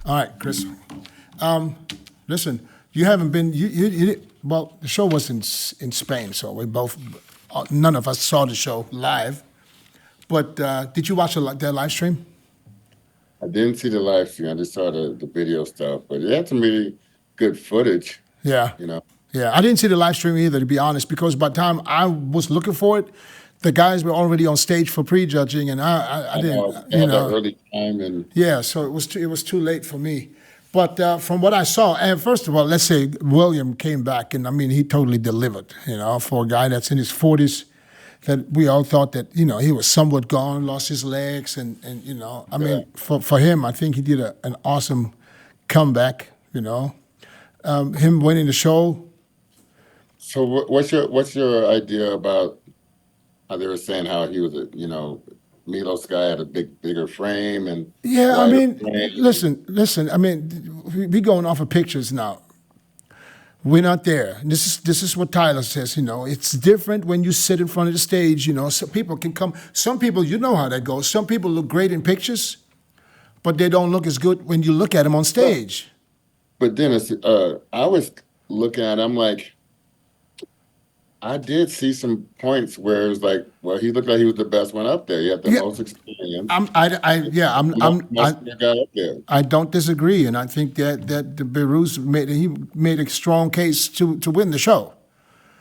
All right, Chris. Listen, you haven't been. Well, the show was in Spain, so we both. None of us saw the show live. But did you watch their live stream? I didn't see the live stream. I just saw the video stuff, but it had some really good footage. Yeah. You know. Yeah, I didn't see the live stream either, to be honest, because by the time I was looking for it, the guys were already on stage for prejudging, and I didn't. That early time and. Yeah, so it was too late for me. But from what I saw, and first of all, let's say William came back, and I mean, he totally delivered, for a guy that's in his 40s, that we all thought that, he was somewhat gone, lost his legs, and I mean, for him, I think he did an awesome comeback, him winning the show. So what's your idea about how they were saying how he was Milos guy had a bigger frame and I mean, listen. I mean, we going off of pictures now. We're not there. This is what Tyler says. It's different when you sit in front of the stage. Some people can come. Some people, you know how that goes. Some people look great in pictures, but they don't look as good when you look at them on stage. But then I was looking at it, I'm like, I did see some points where it was like, well, he looked like he was the best one up there. He had the most experience. I don't disagree, and I think that the Beirut made a strong case to win the show.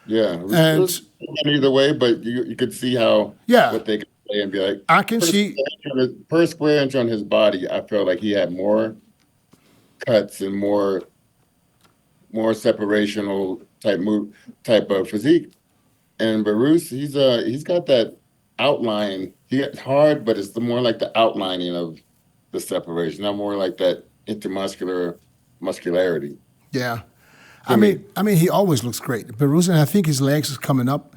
Yeah, it was either way, but you could see how what they could play and be like. I can see per square inch on his body. I felt like he had more cuts and more separational type of physique. And Barus, he's got that outline. It's hard, but it's more like the outlining of the separation, not more like that intermuscular muscularity. Yeah. I mean, he always looks great. Barus, and I think his legs is coming up.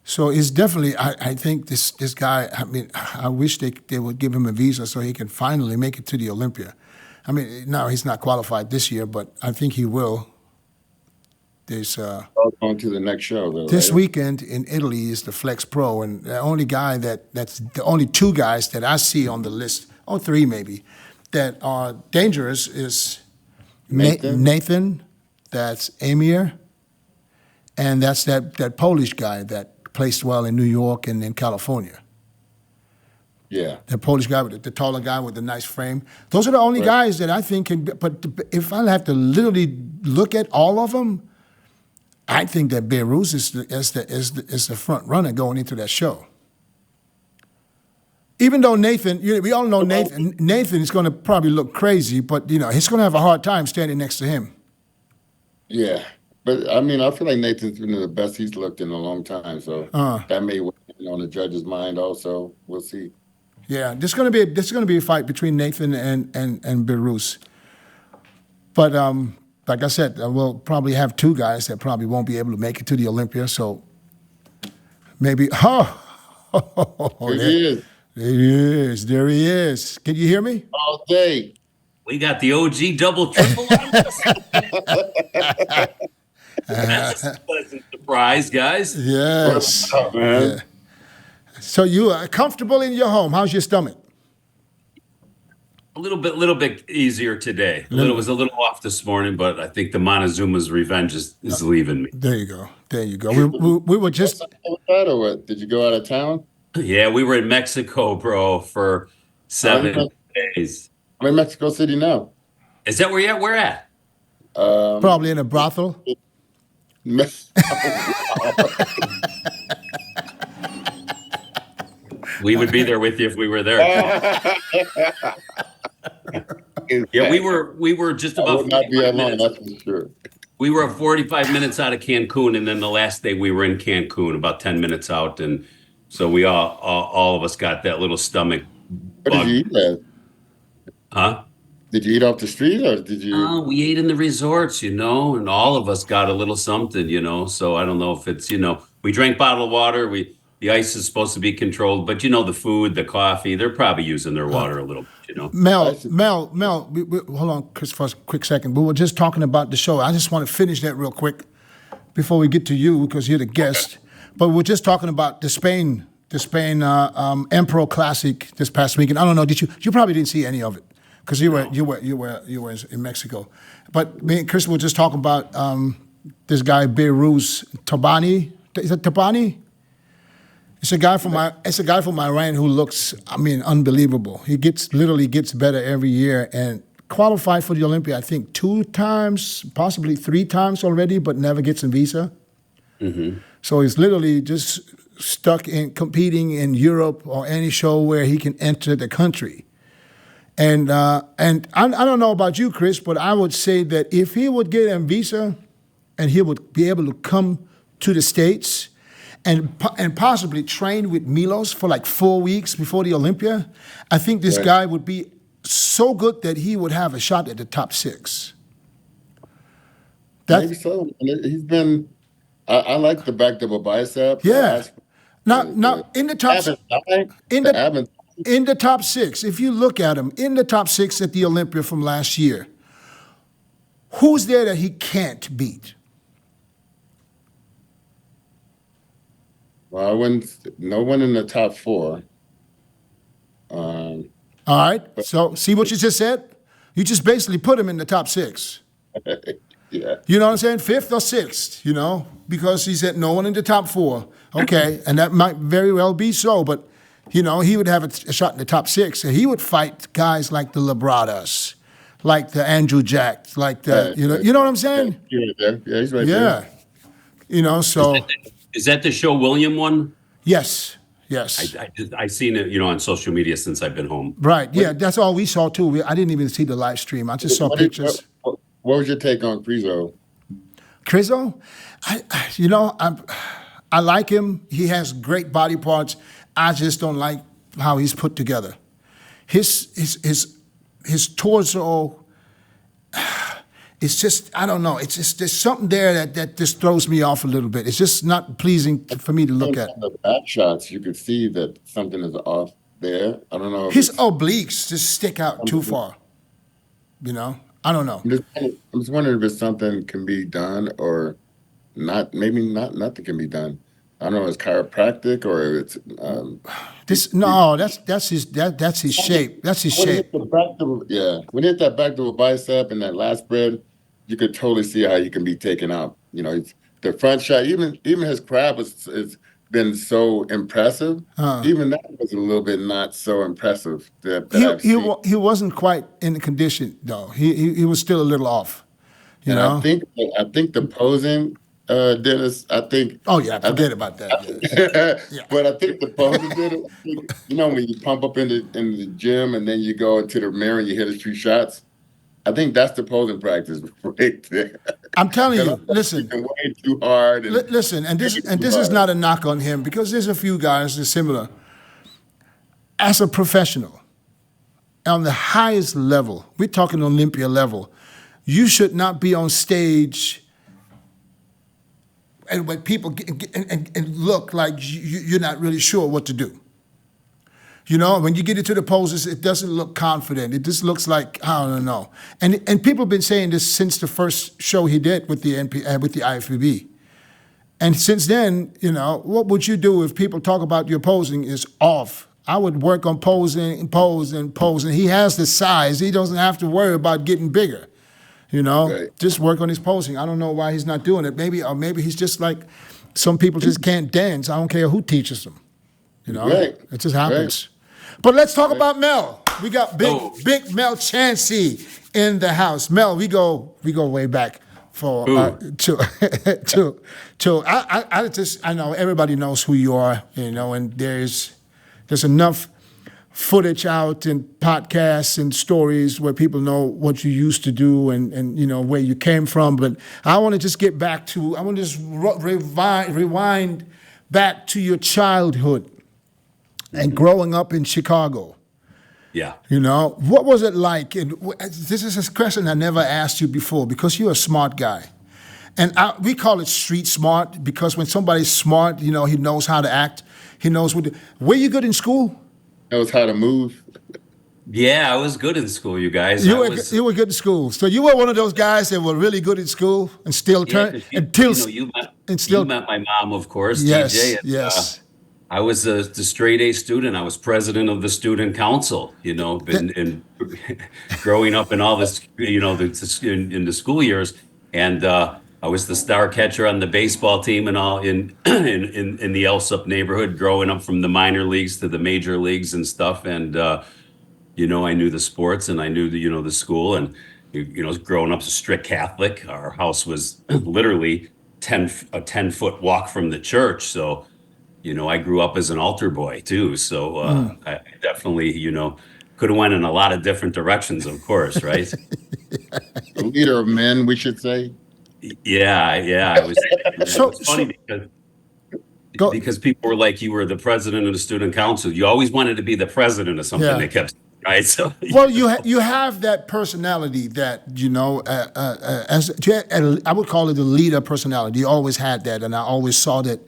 So it's definitely, I think this guy, I mean, I wish they would give him a visa so he can finally make it to the Olympia. I mean, no, he's not qualified this year, but I think he will. There's on to the next show though. This weekend in Italy is the Flex Pro, and the only guy that's the only two guys that I see on the list, or three maybe, that are dangerous is Nathan, that's Amir, and that's that Polish guy that placed well in New York and in California. Yeah. The Polish guy, the taller guy with the nice frame. Those are the only guys that I think can, but if I have to literally look at all of them, I think that Beirut is the front runner going into that show. Even though Nathan, we all know Nathan is going to probably look crazy, but he's going to have a hard time standing next to him. Yeah, but I mean, I feel like Nathan's been the best he's looked in a long time, so that may weigh on the judge's mind. Also, we'll see. Yeah, this is going to be a fight between Nathan and Beirut, but like I said, we'll probably have two guys that probably won't be able to make it to the Olympia. So maybe, there he is. Can you hear me? All day. We got the OG double triple on us. That's a pleasant surprise, guys. Yes. What's up, man? Yeah. So you are comfortable in your home. How's your stomach? A little bit easier today. It was a little off this morning, but I think the Montezuma's revenge is leaving me. There you go. We were just. Or what? Did you go out of town? Yeah, we were in Mexico, bro, for 7 days. I'm in Mexico City now. Is that where you're at? Where at? Probably in a brothel. We would be there with you if we were there. Yeah, we were just about. I would not be alone, that's for sure. We were 45 minutes out of Cancun, and then the last day we were in Cancun, about 10 minutes out, and so we all of us got that little stomach bug. What did you eat at? Huh? Did you eat off the street, or did you? We ate in the resorts, and all of us got a little something, so I don't know if it's, we drank bottled water, the ice is supposed to be controlled, but the food, the coffee, they're probably using their water a little bit, Mel, hold on, Chris, for a quick second. We were just talking about the show. I just want to finish that real quick before we get to you, because you're the guest. But we're just talking about the Spain Empro Classic this past weekend. I don't know, you probably didn't see any of it. because you were in Mexico. But me and Chris were just talking about this guy Beirut Tabani. Is it Tabani? It's a guy from Iran who looks, I mean, unbelievable. He literally gets better every year and qualified for the Olympia, I think 2 times, possibly 3 times already, but never gets a visa. Mm-hmm. So he's literally just stuck in competing in Europe or any show where he can enter the country. And I don't know about you, Chris, but I would say that if he would get a visa and he would be able to come to the States and possibly train with Milos for like 4 weeks before the Olympia, I think this guy would be so good that he would have a shot at the top 6. Maybe so. And he's been. I like the back double bicep. Yeah. Now in the top in the top 6, if you look at him in the top 6 at the Olympia from last year, who's there that he can't beat? Well, no one in the top 4. All right. So see what you just said? You just basically put him in the top 6. Yeah. You know what I'm saying? 5th or 6th, you know, because he said no one in the top 4. Okay. And that might very well be so, but, you know, he would have a shot in the top 6. And he would fight guys like the Labradas, like the Andrew Jack, like the, you know what I'm saying? Yeah, he's right there. Yeah. You know, so. Is that the Show William one? Yes. I seen it, you know, on social media since I've been home. Right. Yeah, that's all we saw too. I didn't even see the live stream. I just saw pictures. What was your take on KRIZOS? KRIZOS, I like him. He has great body parts. I just don't like how he's put together. His torso. It's just, I don't know. It's just, there's something there that just throws me off a little bit. It's just not pleasing for me to look at. The back shots, you can see that something is off there. I don't know. His obliques just stick out too far. You know, I don't know. I'm just wondering if something can be done or not. Maybe nothing can be done. I don't know. It's chiropractic or it's. That's his shape. That's his shape. When he hit that back double bicep and that last spread, you could totally see how he can be taken out. You know, the front shot, even his crab has been so impressive. Even that was a little bit not so impressive. He wasn't quite in the condition though. He was still a little off. You know, I think the posing. Dennis, I think. Oh yeah, forget about that. Yeah. But I think the posing did it. You know, when you pump up in the gym and then you go into the mirror and you hit a few shots. I think that's the posing practice right there. I'm telling you, listen. Way too hard. Listen, and this is not a knock on him because there's a few guys that are similar. As a professional, on the highest level, we're talking Olympia level, you should not be on stage. And when people and look like you're not really sure what to do. You know, when you get into the poses, it doesn't look confident. It just looks like, I don't know. And people have been saying this since the first show he did with the IFBB. And since then, you know, what would you do if people talk about your posing is off? I would work on posing and pose and pose. And he has the size. He doesn't have to worry about getting bigger. You know, just work on his posing. I don't know why he's not doing it. Maybe he's just like some people just can't dance. I don't care who teaches them. You know, it just happens. But let's talk about Mel. We got big Mel Chancey in the house. Mel, we go way back for I know everybody knows who you are. You know, and there's enough footage out and podcasts and stories where people know what you used to do and you know where you came from. But I want to just get back to, I want to just rewind back to your childhood and growing up in Chicago. Yeah. You know, what was it like? And this is a question I never asked you before because you're a smart guy. And we call it street smart because when somebody's smart, you know, he knows how to act. He knows were you good in school? Knows how to move. Yeah, I was good in school, you guys. You were good in school. So you were one of those guys that were really good in school and still you met my mom, of course, yes, DJ. Yes. I was the straight A student. I was president of the student council, That, and growing up in all this, in the school years. And I was the star catcher on the baseball team and all in the Elsop neighborhood, growing up from the minor leagues to the major leagues and stuff. And I knew the sports and I knew the school. And growing up a strict Catholic, our house was literally a 10-foot walk from the church. So I grew up as an altar boy too. So I definitely, could have went in a lot of different directions, of course, right? A leader of men, we should say. Yeah, yeah. It so, was funny so because go. people were like, you were the president of the student council. You always wanted to be the president of something. Yeah. They kept saying, right. So Well, you have that personality that as I would call it a leader personality. You always had that, and I always saw that.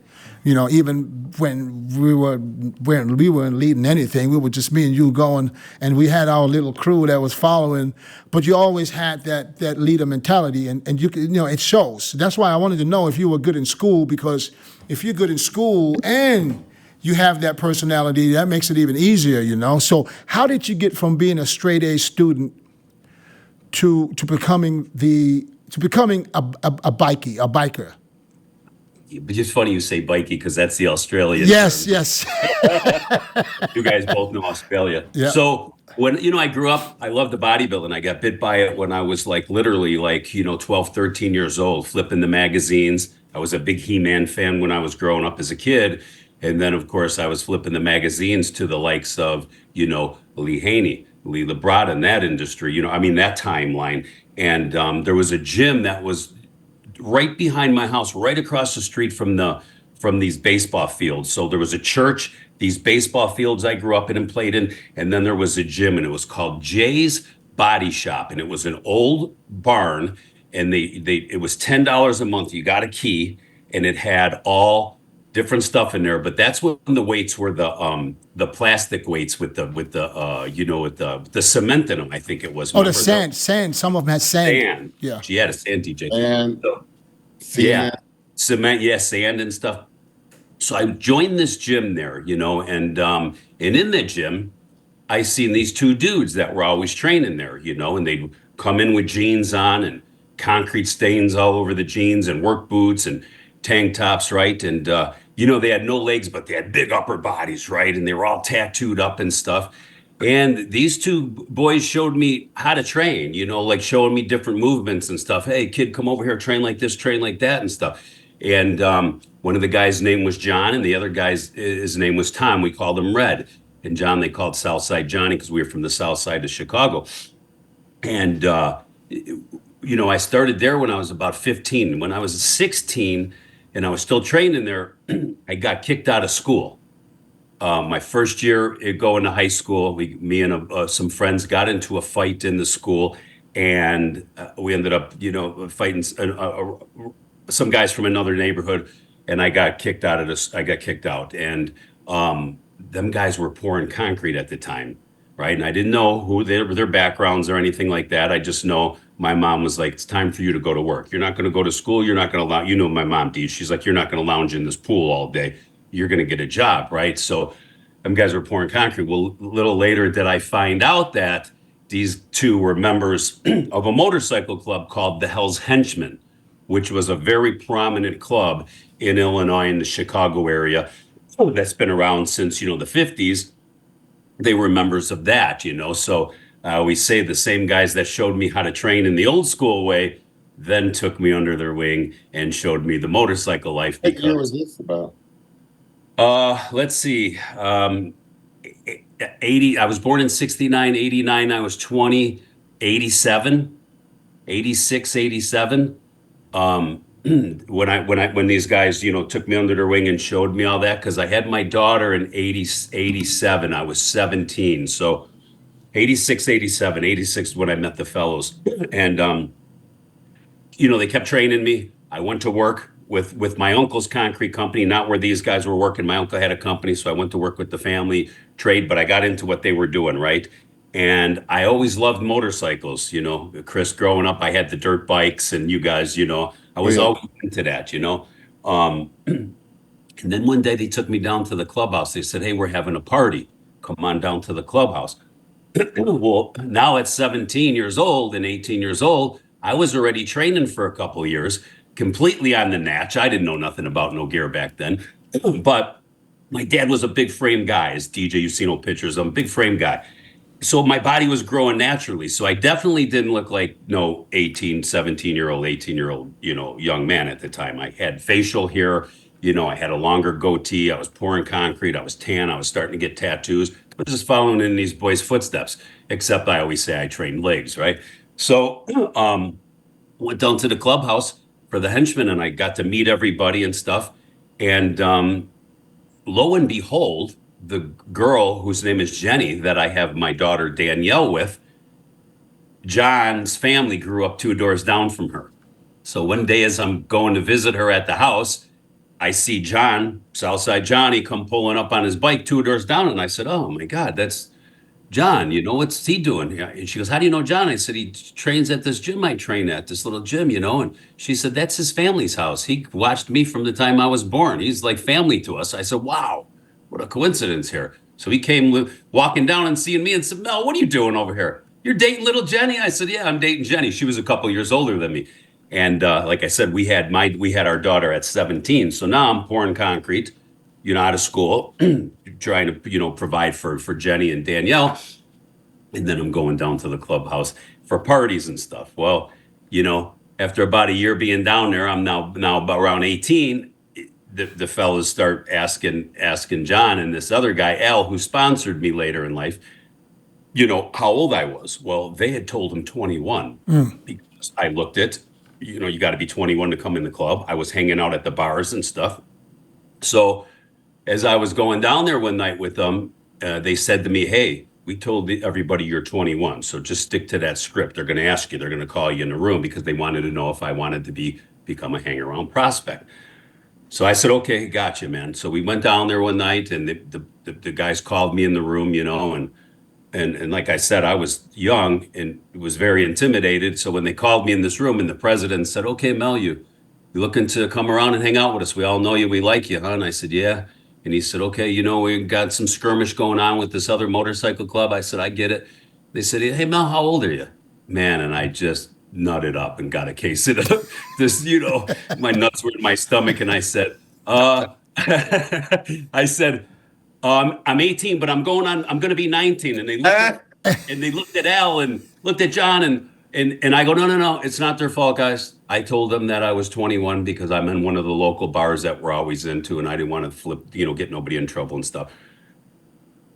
Even when we weren't leading anything, we were just me and you going, and we had our little crew that was following. But you always had that leader mentality, and it shows. That's why I wanted to know if you were good in school, because if you're good in school and you have that personality, that makes it even easier. So how did you get from being a straight A student to becoming a biker? but it's funny you say bikey because that's the Australian Yes, term. yes. You guys both know Australia. Yeah. So when, I grew up, I loved the bodybuilding. I got bit by it when I was literally 12, 13 years old, flipping the magazines. I was a big He-Man fan when I was growing up as a kid. And then, of course, I was flipping the magazines to the likes of, Lee Haney, Lee Labrada in that industry, that timeline. And there was a gym that was right behind my house, right across the street from these baseball fields. So there was a church, these baseball fields I grew up in and played in, and then there was a gym, and it was called Jay's Body Shop, and it was an old barn, and it was $10 a month. You got a key, and it had all different stuff in there. But that's when the weights were the plastic weights with the cement in them. I think it was. Oh, the Remember sand. Some of them had sand. sand. Yeah. She had a sand DJ. And So, cement. yeah, cement, yeah, sand and stuff. So I joined this gym there, and in the gym, I seen these two dudes that were always training there, and they'd come in with jeans on and concrete stains all over the jeans and work boots and tank tops, right? And they had no legs, but they had big upper bodies, right? And they were all tattooed up and stuff. And these two boys showed me how to train, like showing me different movements and stuff. Hey, kid, come over here, train like this, train like that and stuff. And one of the guys' name was John, and the other guy's his name was Tom. We called him Red. And John, they called Southside Johnny because we were from the South Side of Chicago. And, I started there when I was about 15. When I was 16 and I was still training there, I got kicked out of school. My first year going to high school, me and some friends got into a fight in the school, and we ended up, fighting some guys from another neighborhood, and I got kicked out of this. I got kicked out, and them guys were pouring concrete at the time, right? And I didn't know who their backgrounds or anything like that. I just know my mom was like, "It's time for you to go to work. You're not going to go to school. You're not going to allow." My mom, Dee. She's like, "You're not going to lounge in this pool all day. You're going to get a job," right? So them guys were pouring concrete. Well, a little later did I find out that these two were members of a motorcycle club called the Hell's Henchmen, which was a very prominent club in Illinois, in the Chicago area, that's been around since, the 50s. They were members of that, So I always say the same guys that showed me how to train in the old school way then took me under their wing and showed me the motorcycle life. What year was this about? Let's see. 80, I was born in 69, 89, I was 20, 87, 86, 87. When these guys, took me under their wing and showed me all that, because I had my daughter in 87, I was 17. So 86, 87, 86 when I met the fellows. And, they kept training me. I went to work with my uncle's concrete company, not where these guys were working. My uncle had a company, so I went to work with the family trade, but I got into what they were doing, right? And I always loved motorcycles, Chris, growing up, I had the dirt bikes, and you guys, I was always into that, And then one day they took me down to the clubhouse. They said, "Hey, we're having a party. Come on down to the clubhouse." Well, now at 17 years old and 18 years old, I was already training for a couple of years, completely on the natch. I didn't know nothing about no gear back then. But my dad was a big frame guy. As DJ, you've seen old pictures. I'm a big frame guy. So my body was growing naturally. So I definitely didn't look like no 18, 17-year-old, 18-year-old, young man at the time. I had facial hair, I had a longer goatee. I was pouring concrete. I was tan. I was starting to get tattoos. I was just following in these boys' footsteps, except I always say I trained legs, right? So went down to the clubhouse for the henchmen, and I got to meet everybody and stuff. And lo and behold, the girl whose name is Jenny, that I have my daughter Danielle with, John's family grew up 2 doors down from her. So one day as I'm going to visit her at the house, I see John, Southside Johnny, come pulling up on his bike 2 doors down. And I said, "Oh my God, that's John, what's he doing here?" And she goes, "How do you know John?" I said, "He trains at this gym I train at, this little gym, And she said, "That's his family's house. He watched me from the time I was born. He's like family to us." I said, "Wow, what a coincidence here." So he came walking down and seeing me and said, "Mel, what are you doing over here? You're dating little Jenny?" I said, "Yeah, I'm dating Jenny." She was a couple years older than me. And like I said, we had our daughter at 17. So now I'm pouring concrete, out of school, trying to, provide for Jenny and Danielle. And then I'm going down to the clubhouse for parties and stuff. Well, after about a year being down there, I'm now about around 18. The fellas start asking John and this other guy, Al, who sponsored me later in life, how old I was. Well, they had told him 21 because I looked at, you got to be 21 to come in the club. I was hanging out at the bars and stuff. So as I was going down there one night with them, they said to me, "Hey, we told everybody you're 21, so just stick to that script. They're going to ask you, they're going to call you in the room," because they wanted to know if I wanted to become a hang-around prospect. So I said, "Okay, gotcha, man." So we went down there one night, and the guys called me in the room, and like I said, I was young and was very intimidated. So when they called me in this room, and the president said, "Okay, Mel, you looking to come around and hang out with us? We all know you, we like you, huh?" And I said, "Yeah." And he said, "Okay, we got some skirmish going on with this other motorcycle club." I said, "I get it." They said, "Hey, Mel, how old are you?" Man, and I just nutted up and got a case of this, my nuts were in my stomach. And I said, I said, "I'm 18, but I'm going to be 19. And they looked at Al and looked at John and I go, no, it's not their fault, guys. I told them that I was 21 because I'm in one of the local bars that we're always into, and I didn't want to get nobody in trouble and stuff."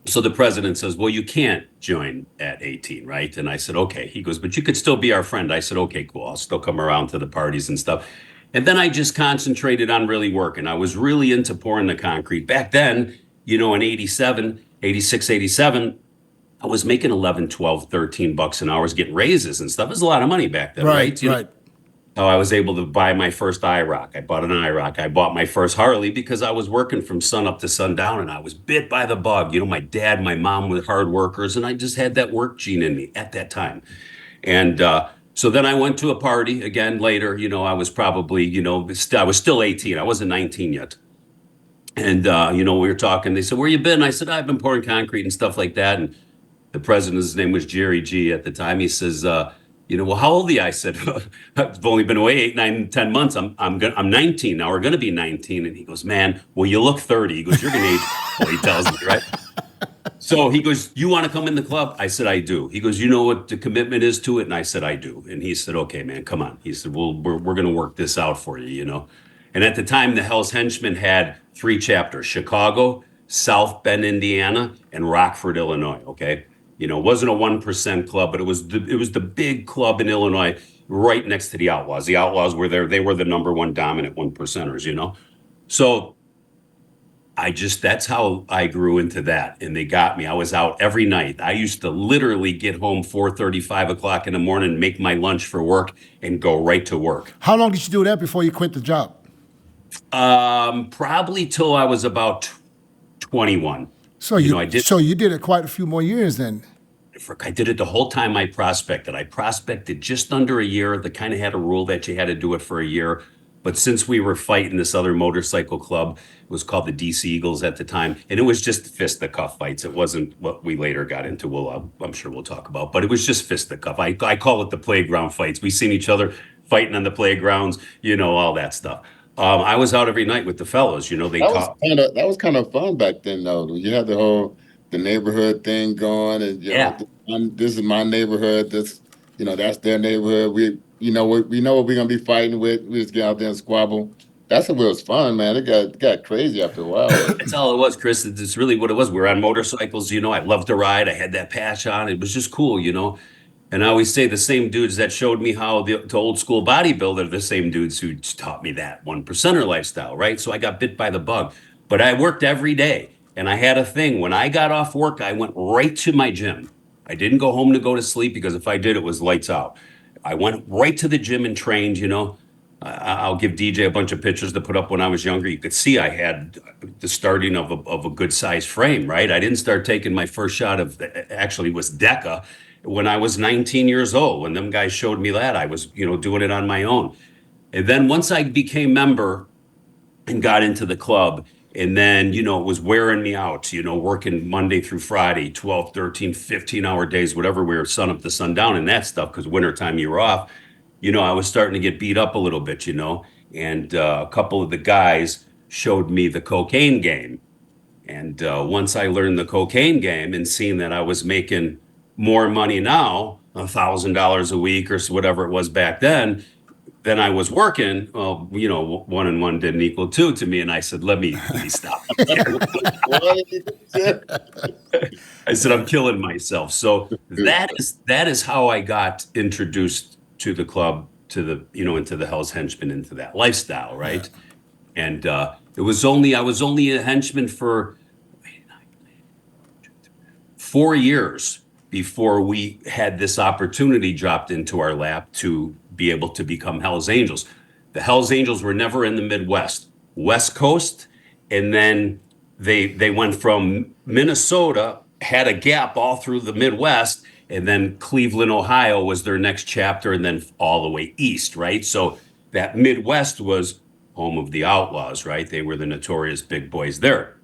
So the president says, "Well, you can't join at 18, right?" And I said, "Okay." He goes, "But you could still be our friend." I said, "Okay, cool. I'll still come around to the parties and stuff." And then I just concentrated on really working. I was really into pouring the concrete. Back then, in 87, 86, 87, I was making 11, 12, 13 bucks an hour, I was getting raises and stuff. It was a lot of money back then, right? Right. How I was able to buy my first IROC. I bought an IROC. I bought my first Harley because I was working from sun up to sundown, and I was bit by the bug. My dad, my mom were hard workers, and I just had that work gene in me at that time. And so then I went to a party again later. I was probably, I was still 18. I wasn't 19 yet. And, we were talking. They said, "Where you been?" I said, "I've been pouring concrete and stuff like that." And the president's name was Jerry G at the time. He says, "Well, how old are you?" I said, "I've only been away 8, 9, 10 months. I'm 19 now. We're going to be 19." And he goes, "Man, well, you look 30. He goes, "You're going to age." Well, he tells me, right? So he goes, "You want to come in the club?" I said, "I do." He goes, "You know what the commitment is to it?" And I said, "I do." And he said, "Okay, man, come on." He said, "Well, we're going to work this out for you, And at the time, the Hell's Henchmen had 3 chapters: Chicago, South Bend, Indiana, and Rockford, Illinois. Okay. It wasn't a 1% club, but it was the big club in Illinois, right next to the Outlaws. The Outlaws were there; they were the number 1 dominant 1%ers. So that's how I grew into that, and they got me. I was out every night. I used to literally get home 4:30, 5 o'clock in the morning, make my lunch for work, and go right to work. How long did you do that before you quit the job? Probably till I was about 21. So you did it quite a few more years then. I did it the whole time I prospected. I prospected just under a year. They kind of had a rule that you had to do it for a year. But since we were fighting this other motorcycle club, it was called the DC Eagles at the time, and it was just fist-to-cuff fights. It wasn't what we later got into. I'm sure we'll talk about, but it was just fist-to-cuff. I call it the playground fights. We seen each other fighting on the playgrounds, all that stuff. I was out every night with the fellows. They taught. That was kind of fun back then, though. You had the neighborhood thing going, and Yeah. this is my neighborhood. That's their neighborhood. We know what we're gonna be fighting with. We just get out there and squabble. That's what was fun, man. It got crazy after a while. That's all it was, Chris. It's really what it was. We were on motorcycles, I loved to ride. I had that patch on. It was just cool, And I always say the same dudes that showed me how the old school bodybuilder are the same dudes who taught me that 1%er lifestyle, right? So I got bit by the bug. But I worked every day, and I had a thing. When I got off work, I went right to my gym. I didn't go home to go to sleep, because if I did, it was lights out. I went right to the gym and trained, I'll give DJ a bunch of pictures to put up when I was younger. You could see I had the starting of a good size frame, right? I didn't start taking my first shot actually was DECA when I was 19 years old. When them guys showed me that, I was, doing it on my own. And then once I became member and got into the club, and then, it was wearing me out, working Monday through Friday, 12, 13, 15-hour days, whatever, we were sun up to sundown and that stuff, because wintertime you were off. I was starting to get beat up a little bit, and a couple of the guys showed me the cocaine game. And once I learned the cocaine game and seen that I was making more money now, $1,000 a week or whatever it was back then I was working, well, 1 and 1 didn't equal 2 to me. And I said, let me stop. I said, I'm killing myself. So that is how I got introduced to the club, to the, into the Hell's Henchman, into that lifestyle, right? And I was only a henchman for 4 years before we had this opportunity dropped into our lap to be able to become Hell's Angels. The Hell's Angels were never in the Midwest, West Coast, and then they went from Minnesota, had a gap all through the Midwest, and then Cleveland, Ohio was their next chapter, and then all the way east, right? So that Midwest was home of the Outlaws, right? They were the notorious big boys there.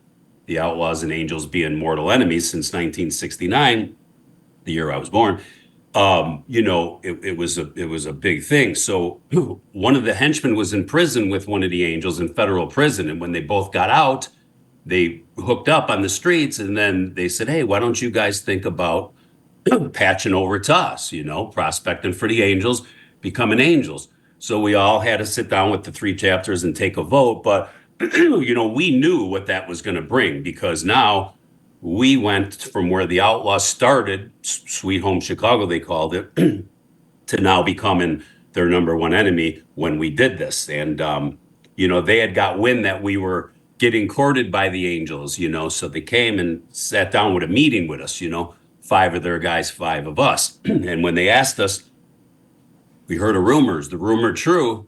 The Outlaws and Angels being mortal enemies since 1969, the year I was born. It was a big thing. So one of the henchmen was in prison with one of the Angels in federal prison, and when they both got out, they hooked up on the streets, and then they said, hey, why don't you guys think about patching over to us, prospecting for the Angels, becoming Angels. So we all had to sit down with the 3 chapters and take a vote. But, we knew what that was going to bring, because now we went from where the Outlaws started, Sweet Home Chicago, they called it, to now becoming their number one enemy when we did this. And, they had got wind that we were getting courted by the Angels, so they came and sat down with a meeting with us, 5 of their guys, 5 of us. And when they asked us, we heard of rumors, the rumor true,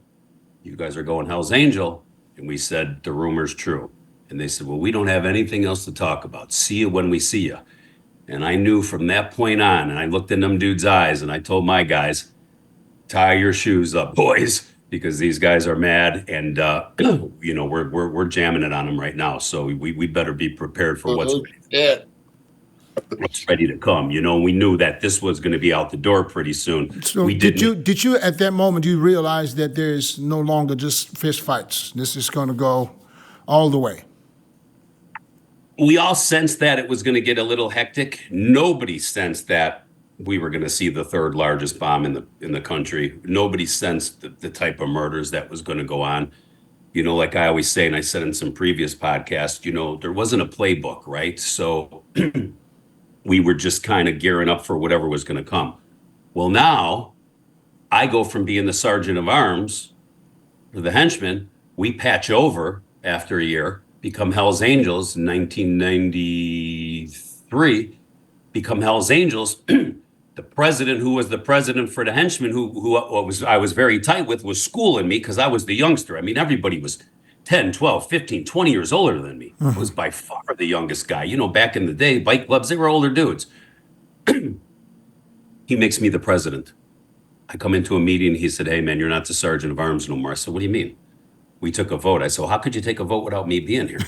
you guys are going Hell's Angel. And we said, the rumor's true. And they said, well, we don't have anything else to talk about. See you when we see you. And I knew from that point on, and I looked in them dudes' eyes, and I told my guys, tie your shoes up, boys, because these guys are mad, and we're jamming it on them right now. So we better be prepared for what's ready to come. We knew that this was going to be out the door pretty soon. So did you at that moment, you realize that there's no longer just fist fights? This is going to go all the way. We all sensed that it was going to get a little hectic. Nobody sensed that we were going to see the 3rd largest bomb in the country. Nobody sensed the type of murders that was going to go on. Like I always say, and I said in some previous podcasts, there wasn't a playbook, right? So we were just kind of gearing up for whatever was going to come. Well, now I go from being the sergeant of arms for the henchman. We patch over after a year, become Hell's Angels in 1993, become Hell's Angels. The president, who was the president for the henchmen, who I was very tight with, was schooling me because I was the youngster. I mean, everybody was 10, 12, 15, 20 years older than me. I was by far the youngest guy. Back in the day, bike clubs, they were older dudes. He makes me the president. I come into a meeting. He said, hey, man, you're not the sergeant of arms no more. I said, what do you mean? we took a vote. I said, well, how could you take a vote without me being here?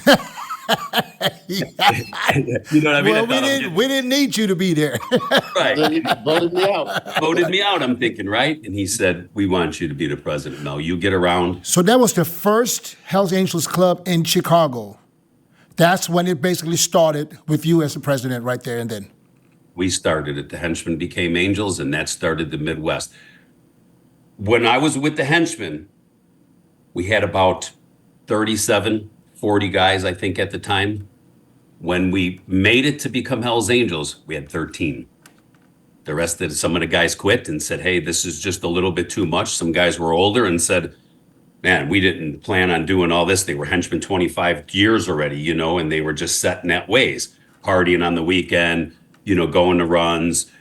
You know what I mean? Well, we didn't need you to be there. Right. Then he voted me out. Voted me out, I'm thinking, right? And he said, we want you to be the president. No, you get around. So that was the first Hells Angels club in Chicago. That's when it basically started with you as the president right there and then. We started it. The Henchmen became Angels, and that started the Midwest. When I was with the Henchmen, we had about 37, 40 guys, I think, at the time. When we made it to become Hells Angels, we had 13. The rest of some of the guys quit and said, hey, this is just a little bit too much. Some guys were older and said, man, we didn't plan on doing all this. They were henchmen 25 years already, you know, and they were just set in that ways, partying on the weekend, you know, going to runs,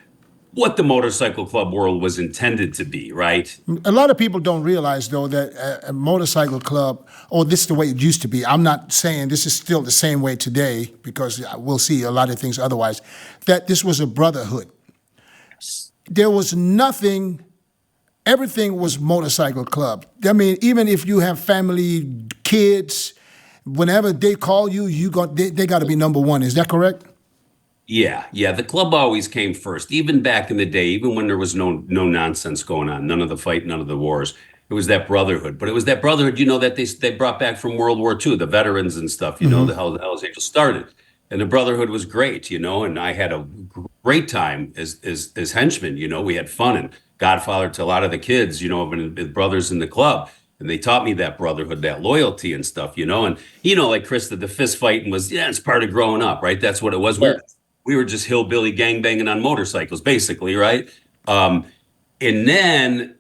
what the motorcycle club world was intended to be, right? A lot of people don't realize, though, that a motorcycle club, oh, this is the way it used to be. I'm not saying this is still the same way today, because we'll see a lot of things otherwise, that this was a brotherhood. There was nothing, everything was motorcycle club. I mean, even if you have family, kids, whenever they call you, they got to be number one. Is that correct? Yeah. The club always came first, even back in the day, even when there was no nonsense going on, none of the fight, none of the wars. It was that brotherhood. But it was that brotherhood, you know, that they brought back from World War II, the veterans and stuff, you know, the Hells Angels started. And the brotherhood was great, you know, and I had a great time as henchmen, you know, we had fun and godfather to a lot of the kids, you know, and brothers in the club. And they taught me that brotherhood, that loyalty and stuff, you know. And, you know, like Chris, the fist fighting was, it's part of growing up, right? That's what it was. We were just hillbilly gangbanging on motorcycles, basically, right? And then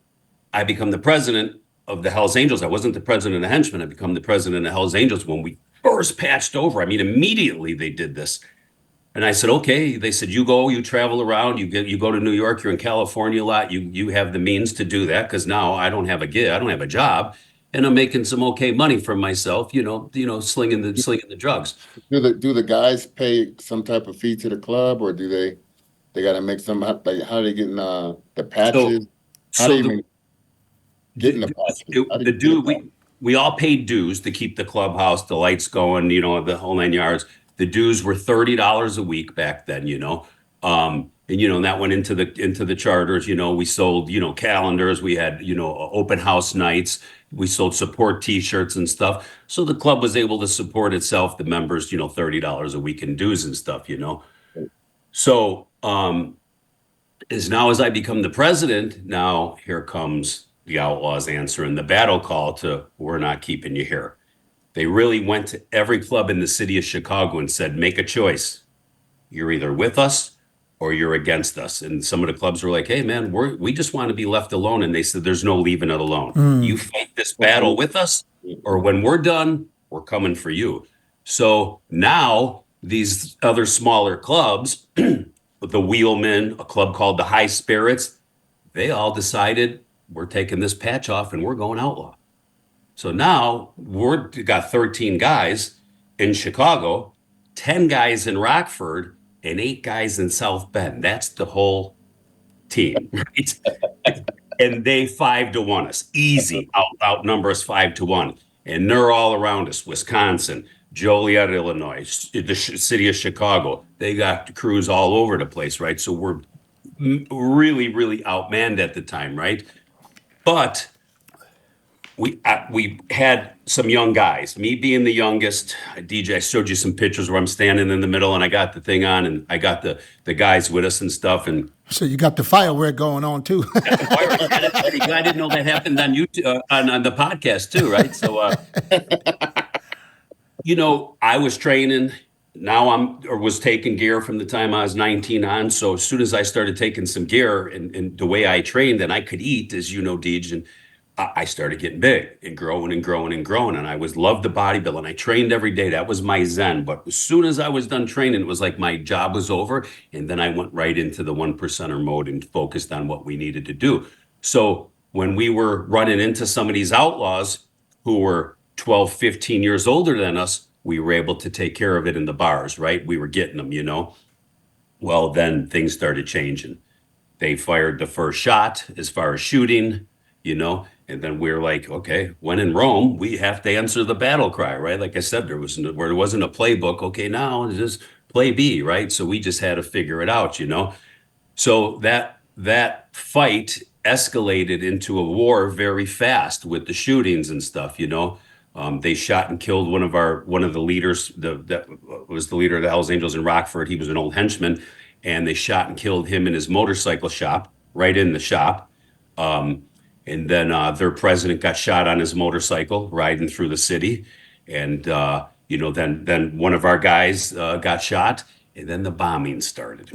I become the president of the Hells Angels. I wasn't the president of the Henchmen. I become the president of Hells Angels when we first patched over. I mean, immediately they did this. And I said, okay. They said, you travel around, you go to New York, you're in California a lot. You have the means to do that, because now I don't have a gig, I don't have a job, and I'm making some okay money for myself, you know, slinging the drugs. Do the guys pay some type of fee to the club, or do they got to make some, like, how are they getting the patches? How do you even getting the patches? We all paid dues to keep the clubhouse, the lights going, you know, the whole 9 yards. The dues were $30 a week back then, you know. And, you know, and that went into the charters. You know, we sold, you know, calendars. We had, you know, open house nights. We sold support T-shirts and stuff. So the club was able to support itself, the members, you know, $30 a week in dues and stuff, you know. So as I become the president, now here comes the Outlaws answering the battle call to, we're not keeping you here. They really went to every club in the city of Chicago and said, make a choice. You're either with us or you're against us. And some of the clubs were like, hey, man, we just want to be left alone. And they said, there's no leaving it alone. You fight this battle with us, or when we're done, we're coming for you. So now these other smaller clubs, the Wheelmen, a club called the High Spirits, they all decided we're taking this patch off and we're going outlaw. So now we got 13 guys in Chicago, 10 guys in Rockford, and 8 guys in South Bend. That's the whole team, right? And they 5-1 us, easy, outnumber us 5-1. And they're all around us, Wisconsin, Joliet, Illinois, the city of Chicago. They got crews all over the place, right? So we're really, really outmanned at the time, right? But we had some young guys, me being the youngest. DJ, I showed you some pictures where I'm standing in the middle and I got the thing on and I got the guys with us and stuff. And so you got the firework going on too. I didn't know that happened on YouTube, on the podcast too, right? So, you know, I was training. Now was taking gear from the time I was 19 on. So as soon as I started taking some gear and the way I trained and I could eat, as you know, Deej, and I started getting big and growing and growing and growing. And I loved the bodybuilding. I trained every day. That was my zen. But as soon as I was done training, it was like my job was over. And then I went right into the 1%er mode and focused on what we needed to do. So when we were running into some of these outlaws who were 12, 15 years older than us, we were able to take care of it in the bars, right? We were getting them, you know. Well, then things started changing. They fired the first shot as far as shooting. you know? And then we're like, okay, when in Rome, we have to answer the battle cry, right? Like I said, there wasn't a playbook. Okay, now just play B, right? So we just had to figure it out, you know? So that fight escalated into a war very fast with the shootings and stuff, you know. They shot and killed one of the leaders, that was the leader of the Hells Angels in Rockford. He was an old henchman, and they shot and killed him in his motorcycle shop, right in the shop. Um, and then their president got shot on his motorcycle riding through the city, and you know, then one of our guys got shot, and then the bombing started.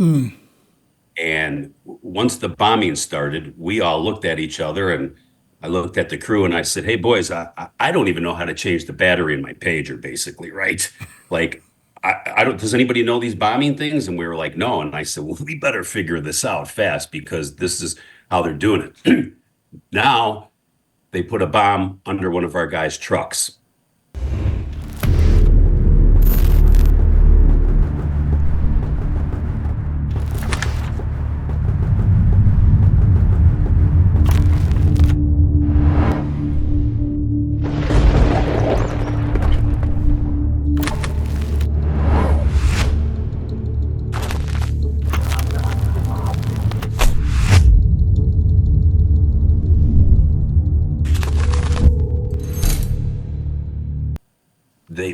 And once the bombing started, we all looked at each other, and I looked at the crew and I said, "Hey boys, I don't even know how to change the battery in my pager, basically, right? Like, I don't, does anybody know these bombing things?" And we were like, "No." And I said, "Well, we better figure this out fast because this is how they're doing it." Now they put a bomb under one of our guys' trucks.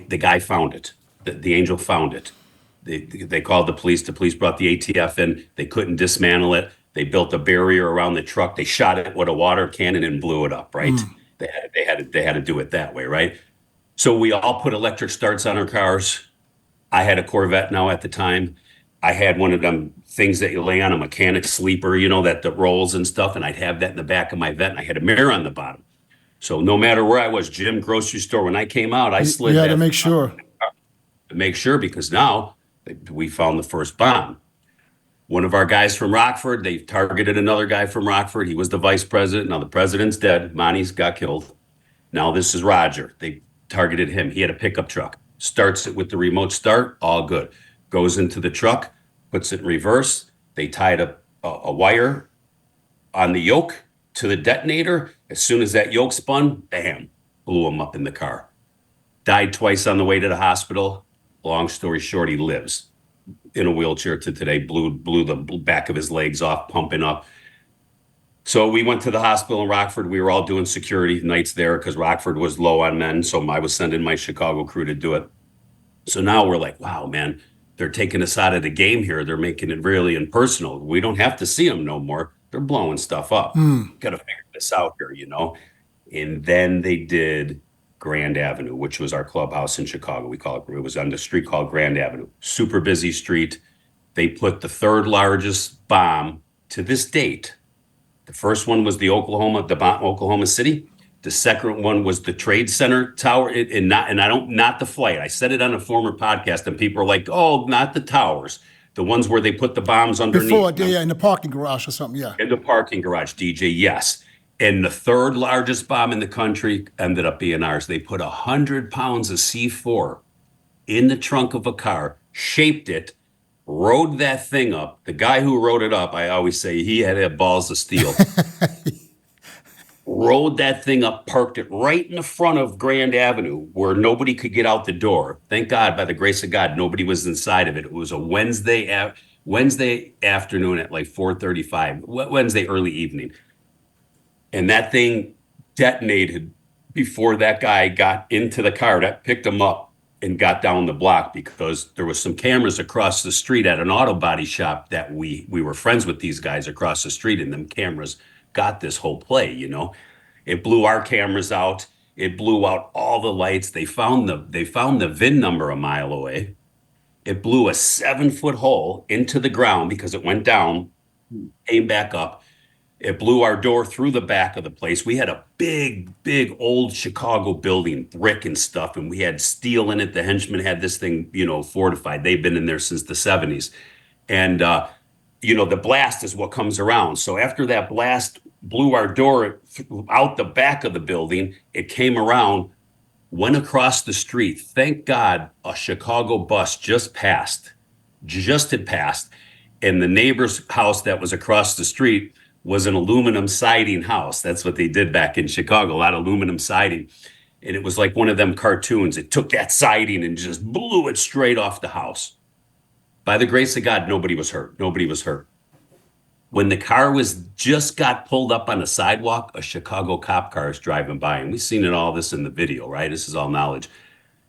The guy found it. The angel found it. They called the police. The police brought the ATF in. They couldn't dismantle it. They built a barrier around the truck. They shot it with a water cannon and blew it up. Right? They had to do it that way. Right? So we all put electric starts on our cars. I had a Corvette now at the time. I had one of them things that you lay on a mechanic sleeper, you know, that rolls and stuff. And I'd have that in the back of my Vet. And I had a mirror on the bottom. So no matter where I was, gym, grocery store, when I came out, I slid You had that to make sure. to make sure, because now we found the first bomb. One of our guys from Rockford, they targeted another guy from Rockford. He was the vice president. Now the president's dead. Monty's got killed. Now this is Roger. They targeted him. He had a pickup truck. Starts it with the remote start, all good. Goes into the truck, puts it in reverse. They tied a wire on the yoke to the detonator. As soon as that yoke spun, bam, blew him up in the car. Died twice on the way to the hospital. Long story short, he lives in a wheelchair to today. Blew the back of his legs off, pumping up. So we went to the hospital in Rockford. We were all doing security nights there because Rockford was low on men. So I was sending my Chicago crew to do it. So now we're like, wow, man, they're taking us out of the game here. They're making it really impersonal. We don't have to see them no more. They're blowing stuff up. Got to figure this out here, you know? And then they did Grand Avenue, which was our clubhouse in Chicago. It was on the street called Grand Avenue. Super busy street. They put the third largest bomb to this date. The first one was the Oklahoma City. The second one was the Trade Center tower, not the flight. I said it on a former podcast, and people are like, "Oh, not the towers, the ones where they put the bombs underneath." Before, yeah, in the parking garage or something, yeah. In the parking garage, DJ, yes. And the third largest bomb in the country ended up being ours. They put 100 pounds of C4 in the trunk of a car, shaped it, rode that thing up. The guy who rode it up, I always say he had balls of steel. Rode that thing up, parked it right in the front of Grand Avenue where nobody could get out the door. Thank God, by the grace of God, nobody was inside of it. It was a Wednesday afternoon at like 4:35, Wednesday early evening. And that thing detonated before that guy got into the car that picked him up and got down the block, because there was some cameras across the street at an auto body shop that we were friends with these guys across the street, and them cameras got this whole play, you know. It blew our cameras out. It blew out all the lights. They found the VIN number a mile away. It blew a 7-foot hole into the ground because it went down, came back up. It blew our door through the back of the place. We had a big old Chicago building, brick and stuff, and we had steel in it. The henchmen had this thing, you know, fortified. They've been in there since the 70s. And, you know, the blast is what comes around. So after that blast blew our door out the back of the building, it came around, went across the street. Thank God a Chicago bus just had passed. And the neighbor's house that was across the street was an aluminum siding house. That's what they did back in Chicago, a lot of aluminum siding. And it was like one of them cartoons. It took that siding and just blew it straight off the house. By the grace of God, nobody was hurt. Nobody was hurt. When the car was just got pulled up on the sidewalk, a Chicago cop car is driving by. And we've seen it all this in the video, right? This is all knowledge.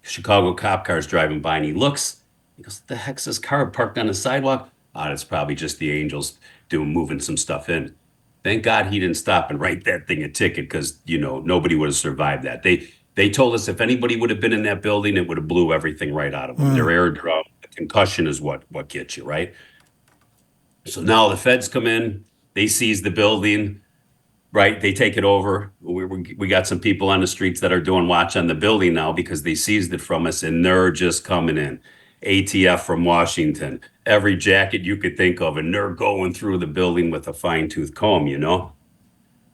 Chicago cop car is driving by and he looks, he goes, "The heck's this car parked on the sidewalk?" Ah, it's probably just the angels moving some stuff in. Thank God he didn't stop and write that thing a ticket because, you know, nobody would have survived that. They told us if anybody would have been in that building, it would have blew everything right out of them. Their air drum, concussion is what gets you, right? So now the feds come in, they seize the building, right? They take it over. We got some people on the streets that are doing watch on the building now because they seized it from us and they're just coming in. ATF from Washington, every jacket you could think of, and they're going through the building with a fine-tooth comb, you know?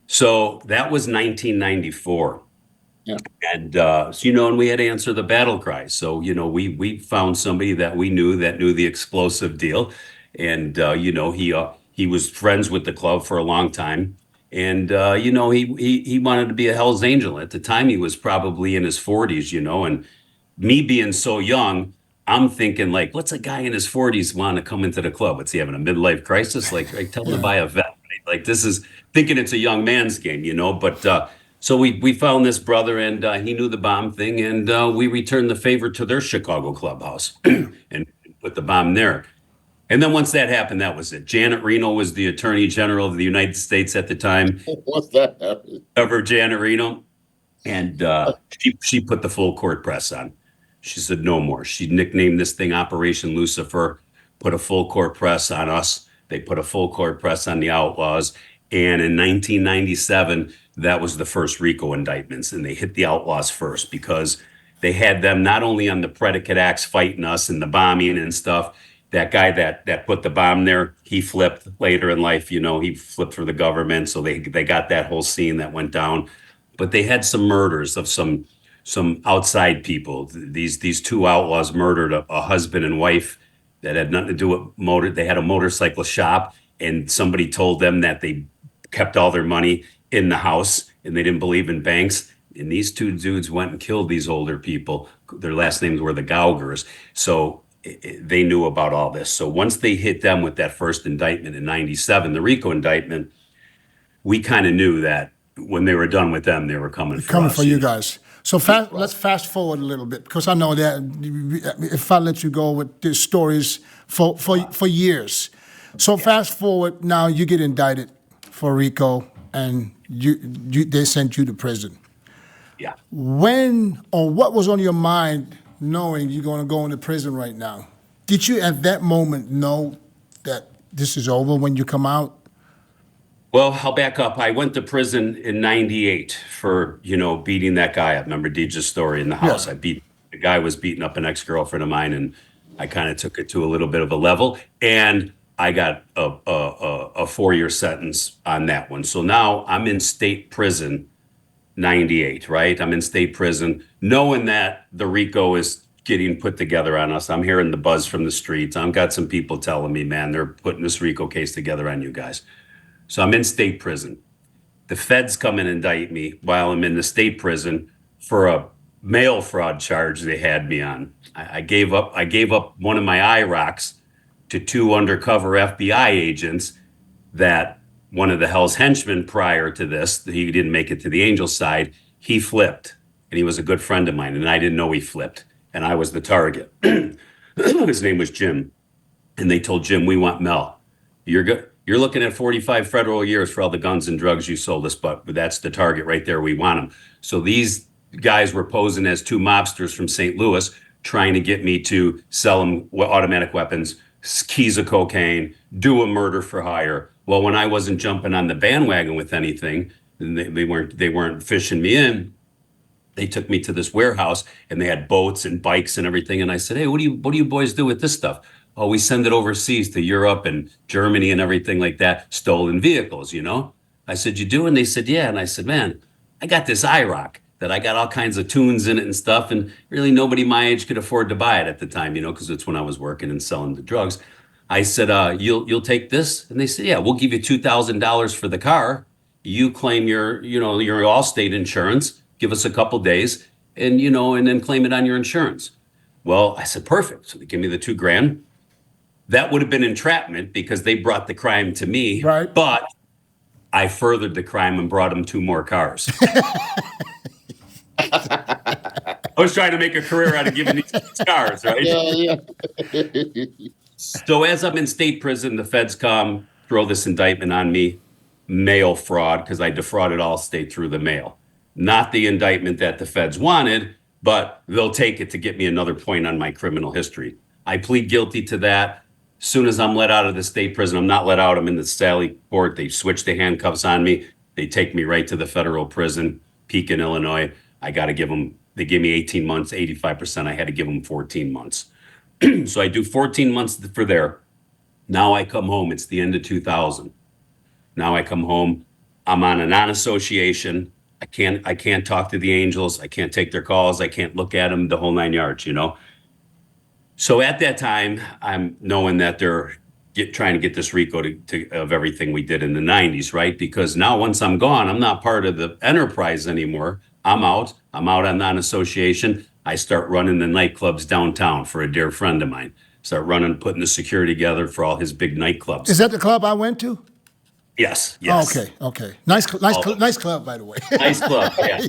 So that was 1994. Yeah. And, so, you know, and we had to answer the battle cry. So, you know, we found somebody that we knew that knew the explosive deal. And, you know, he was friends with the club for a long time. And, you know, he wanted to be a Hell's Angel. At the time, he was probably in his 40s, you know, and me being so young, I'm thinking like, what's a guy in his 40s want to come into the club? What's he having, a midlife crisis? Like, tell him to buy a vet. Right? Like this is thinking it's a young man's game, you know, but, so we found this brother and he knew the bomb thing and we returned the favor to their Chicago clubhouse and put the bomb there. And then once that happened, that was it. Janet Reno was the Attorney General of the United States at the time. Once that happened. Ever Janet Reno. And she put the full court press on. She said no more. She nicknamed this thing Operation Lucifer, put a full court press on us. They put a full court press on the Outlaws. And in 1997, that was the first RICO indictments. And they hit the Outlaws first because they had them not only on the predicate acts fighting us and the bombing and stuff. That guy that put the bomb there, he flipped later in life, you know, he flipped for the government. So they got that whole scene that went down. But they had some murders of some outside people. These two outlaws murdered a husband and wife that had nothing to do with motor. They had a motorcycle shop and somebody told them that they kept all their money in the house and they didn't believe in banks. And these two dudes went and killed these older people. Their last names were the Gaugers. So they knew about all this. So once they hit them with that first indictment in 97, the RICO indictment, we kind of knew that when they were done with them, they were coming for us. You guys. So let's fast forward a little bit because I know that if I let you go with these stories for years. So fast forward now, you get indicted for RICO and they sent you to prison. Yeah. When or what was on your mind knowing you're going to go into prison right now? Did you at that moment know that this is over when you come out? Well, I'll back up. I went to prison in 98 for, you know, beating that guy up. Remember Deej's story in the house? Yeah. The guy was beating up an ex-girlfriend of mine and I kind of took it to a little bit of a level and I got a 4-year sentence on that one. So now I'm in state prison 98, right? I'm in state prison knowing that the RICO is getting put together on us. I'm hearing the buzz from the streets. I've got some people telling me, man, they're putting this RICO case together on you guys. So I'm in state prison. The feds come and indict me while I'm in the state prison for a mail fraud charge they had me on. I gave up one of my IROCs to 2 undercover FBI agents that one of the Hell's henchmen prior to this, he didn't make it to the Angel side, he flipped. And he was a good friend of mine, and I didn't know he flipped. And I was the target. His name was Jim. And they told Jim, we want Mel. You're good. You're looking at 45 federal years for all the guns and drugs you sold us, but that's the target right there. We want them. So these guys were posing as 2 mobsters from St. Louis, trying to get me to sell them automatic weapons, keys of cocaine, do a murder for hire. Well, when I wasn't jumping on the bandwagon with anything, they weren't fishing me in. They took me to this warehouse and they had boats and bikes and everything. And I said, hey, what do you boys do with this stuff? Oh, we send it overseas to Europe and Germany and everything like that. Stolen vehicles, you know? I said, you do? And they said, yeah. And I said, man, I got this IROC that I got all kinds of tunes in it and stuff. And really nobody my age could afford to buy it at the time, you know, because it's when I was working and selling the drugs. I said, you'll take this? And they said, yeah, we'll give you $2,000 for the car. You claim your Allstate insurance, give us a couple days and, and then claim it on your insurance. Well, I said, perfect. So they give me the $2,000. That would have been entrapment because they brought the crime to me. Right. But I furthered the crime and brought them 2 more cars. I was trying to make a career out of giving these cars, right? Yeah. So as I'm in state prison, the feds come, throw this indictment on me, mail fraud, because I defrauded Allstate through the mail. Not the indictment that the feds wanted, but they'll take it to get me another point on my criminal history. I plead guilty to that. As soon as I'm let out of the state prison, I'm not let out, I'm in the Sally court. They switch the handcuffs on me. They take me right to the federal prison, Pekin, Illinois. They give me 18 months, 85%. I had to give them 14 months. So I do 14 months for there. Now I come home. It's the end of 2000. Now I come home. I'm on a non-association. I can't talk to the Angels. I can't take their calls. I can't look at them, the whole 9 yards, So at that time, I'm knowing that they're trying to get this RICO of everything we did in the 90s, right? Because now once I'm gone, I'm not part of the enterprise anymore. I'm out on non-association. I start running the nightclubs downtown for a dear friend of mine. Start putting the security together for all his big nightclubs. Is that the club I went to? Yes. Oh, okay. Nice club, by the way. Nice club, yeah.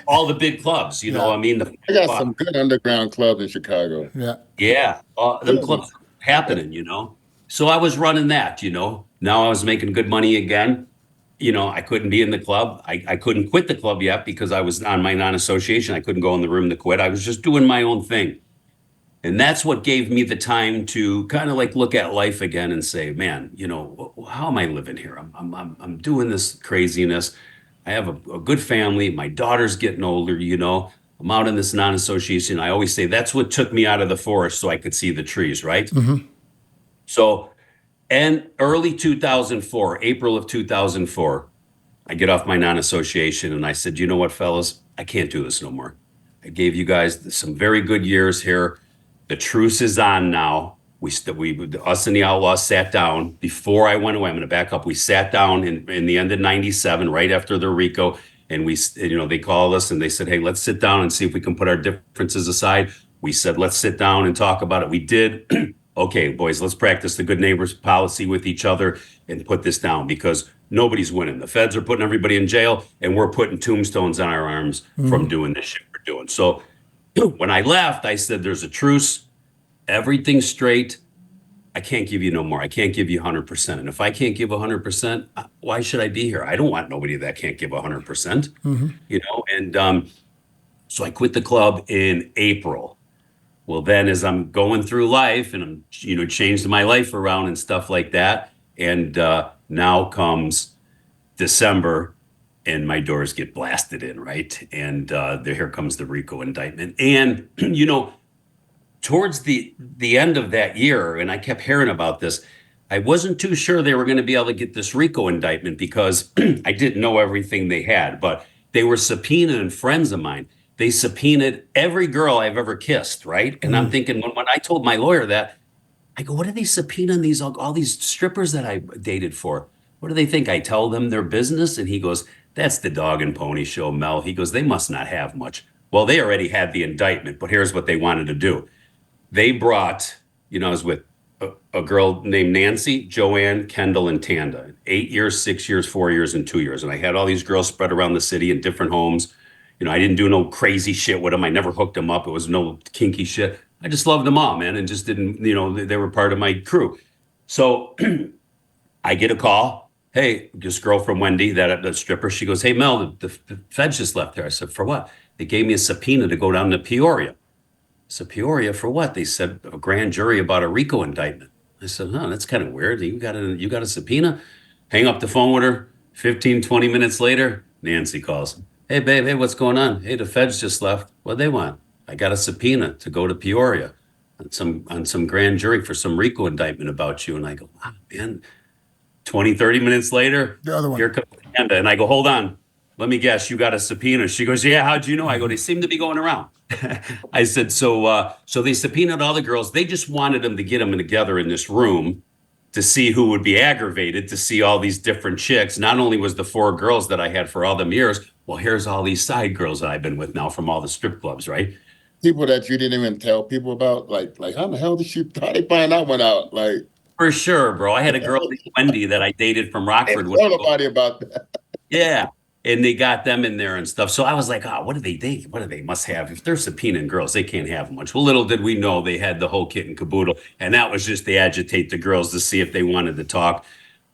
All the big clubs, I mean. I got some good underground clubs in Chicago. Yeah. Yeah, them clubs happening, So I was running that, Now I was making good money again. I couldn't be in the club. I couldn't quit the club yet because I was on my non-association. I couldn't go in the room to quit. I was just doing my own thing. And that's what gave me the time to kind of like look at life again and say, man, how am I living here? I'm doing this craziness. I have a good family. My daughter's getting older, I'm out in this non-association. I always say that's what took me out of the forest so I could see the trees, right? Mm-hmm. So, and early 2004, April of 2004, I get off my non-association and I said, you know what, fellas, I can't do this no more. I gave you guys some very good years here. The truce is on now. Us and the Outlaws sat down before I went away. I'm going to back up. We sat down in the end of 97, right after the RICO. And they called us and they said, hey, let's sit down and see if we can put our differences aside. We said, let's sit down and talk about it. We did. Okay, boys, let's practice the good neighbors policy with each other and put this down because nobody's winning. The feds are putting everybody in jail and we're putting tombstones on our arms from doing this shit we're doing. So when I left, I said, there's a truce, everything's straight. I can't give you no more. I can't give you 100%. And if I can't give 100%, why should I be here? I don't want nobody that can't give 100%, And so I quit the club in April. Well, then as I'm going through life and I'm, changed my life around and stuff like that. And now comes December and my doors get blasted in, right? And here comes the RICO indictment. And, towards the end of that year, and I kept hearing about this, I wasn't too sure they were going to be able to get this RICO indictment because I didn't know everything they had, but they were subpoenaing friends of mine. They subpoenaed every girl I've ever kissed, right? And I'm thinking, when I told my lawyer that, I go, what are they subpoenaing all these strippers that I dated for? What do they think? I tell them their business? And he goes, that's the dog and pony show, Mel. He goes, they must not have much. Well, they already had the indictment, but here's what they wanted to do. They brought, I was with a girl named Nancy, Joanne, Kendall, and Tanda. 8 years, 6 years, 4 years, and 2 years. And I had all these girls spread around the city in different homes. I didn't do no crazy shit with them. I never hooked them up. It was no kinky shit. I just loved them all, man, and just didn't, they were part of my crew. So I get a call. Hey, this girl from Wendy, that stripper, she goes, hey, Mel, the feds just left there. I said, for what? They gave me a subpoena to go down to Peoria. I said, Peoria for what? They said a grand jury about a RICO indictment. I said, that's kind of weird. You got a subpoena? Hang up the phone with her. 15, 20 minutes later, Nancy calls. Hey, babe, hey, what's going on? Hey, the feds just left. What they want? I got a subpoena to go to Peoria on some grand jury for some RICO indictment about you. And I go, wow, man. 20, 30 minutes later, The other one. here comes Amanda. And I go, hold on. let me guess, you got a subpoena. She goes, yeah, how'd you know? I go, they seem to be going around. I said, so they subpoenaed all the girls. They just wanted them to get them together in this room to see who would be aggravated, to see all these different chicks. Not only was the 4 girls that I had for all them years, well, here's all these side girls that I've been with now from all the strip clubs, right? People that you didn't even tell people about, like how the hell how they find that one out? Like, For sure, bro. I had a girl named Wendy that I dated from Rockford. tell nobody about that. Yeah. And they got them in there and stuff. So I was like, oh, what do they must have? If they're subpoenaing girls, they can't have much. Well, little did we know they had the whole kit and caboodle. And that was just to agitate the girls to see if they wanted to talk.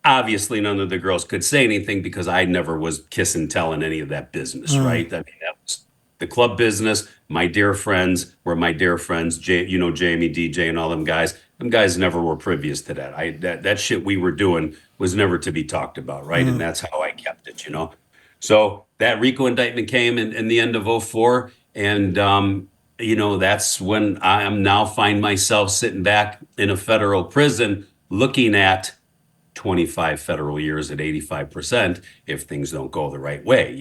Obviously, none of the girls could say anything because I never was kiss and telling any of that business, right? I mean, that was the club business. My dear friends were my dear friends. Jamie, DJ, and all them guys. Them guys never were previous to that. That shit we were doing was never to be talked about, right? And that's how I kept it, So that RICO indictment came in the end of 2004. And, that's when I am now find myself sitting back in a federal prison looking at 25 federal years at 85% if things don't go the right way,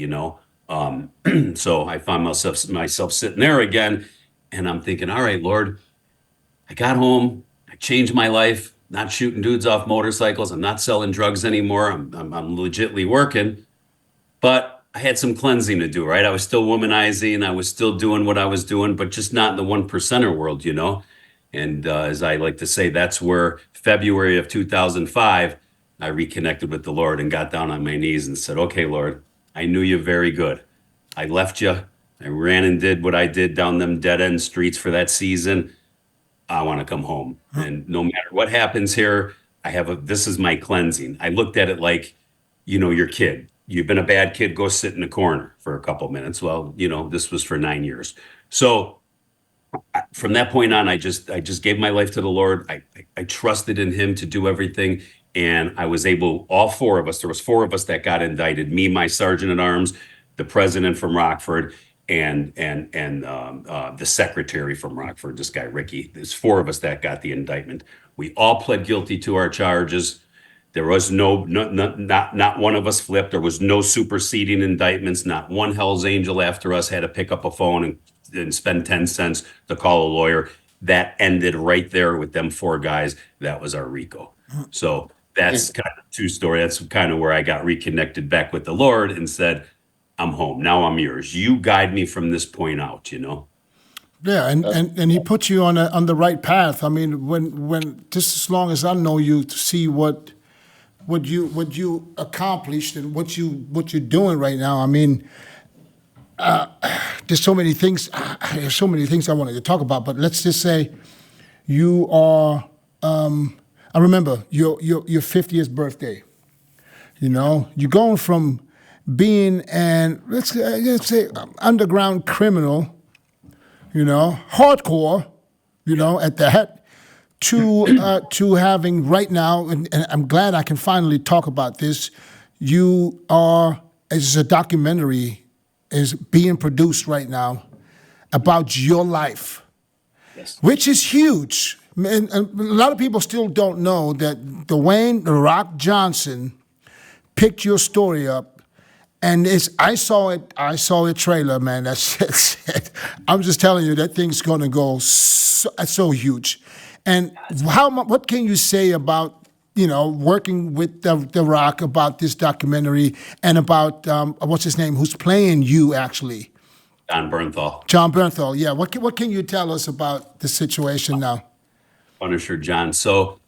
So I found myself sitting there again, and I'm thinking, all right, Lord, I got home, I changed my life, not shooting dudes off motorcycles, I'm not selling drugs anymore, I'm legitly working, but I had some cleansing to do, right? I was still womanizing, I was still doing what I was doing, but just not in the 1%er world, And as I like to say, that's where February of 2005, I reconnected with the Lord and got down on my knees and said, okay, Lord, I knew you very good. I left you. I ran and did what I did down them dead end streets for that season. I want to come home. And no matter what happens here, this is my cleansing. I looked at it like, your kid. You've been a bad kid, go sit in the corner for a couple minutes. Well, this was for 9 years. So from that point on, I just gave my life to the Lord. I trusted in him to do everything. And I was able, all 4 of us, there was 4 of us that got indicted, me, my sergeant at arms, the president from Rockford, and the secretary from Rockford, this guy, Ricky. There's 4 of us that got the indictment. We all pled guilty to our charges. There was not one of us flipped. There was no superseding indictments. Not one Hell's Angel after us had to pick up a phone and spend 10 cents to call a lawyer. That ended right there with them 4 guys. That was our RICO. So that's kind of a true story. That's kind of where I got reconnected back with the Lord and said, I'm home. Now I'm yours. You guide me from this point out, Yeah, and he put you on the right path. I mean, when just as long as I know you, to see what you accomplished and what you're doing right now. I mean, there's so many things. There's so many things I wanted to talk about. But let's just say you are. I remember your 50th birthday. You're going from being let's say underground criminal, hardcore, at that, to having right now, and I'm glad I can finally talk about this. You are, as a documentary is being produced right now about your life, Yes. which is huge. And a lot of people still don't know that Dwayne "The Rock" Johnson picked your story up, and I saw a trailer, man. That shit said, I'm just telling you, that thing's gonna go so huge. And what can you say about working with the Rock, about this documentary, and about what's his name, who's playing you actually? John Bernthal. John Bernthal, yeah. What can you tell us about the situation now? Punisher John. So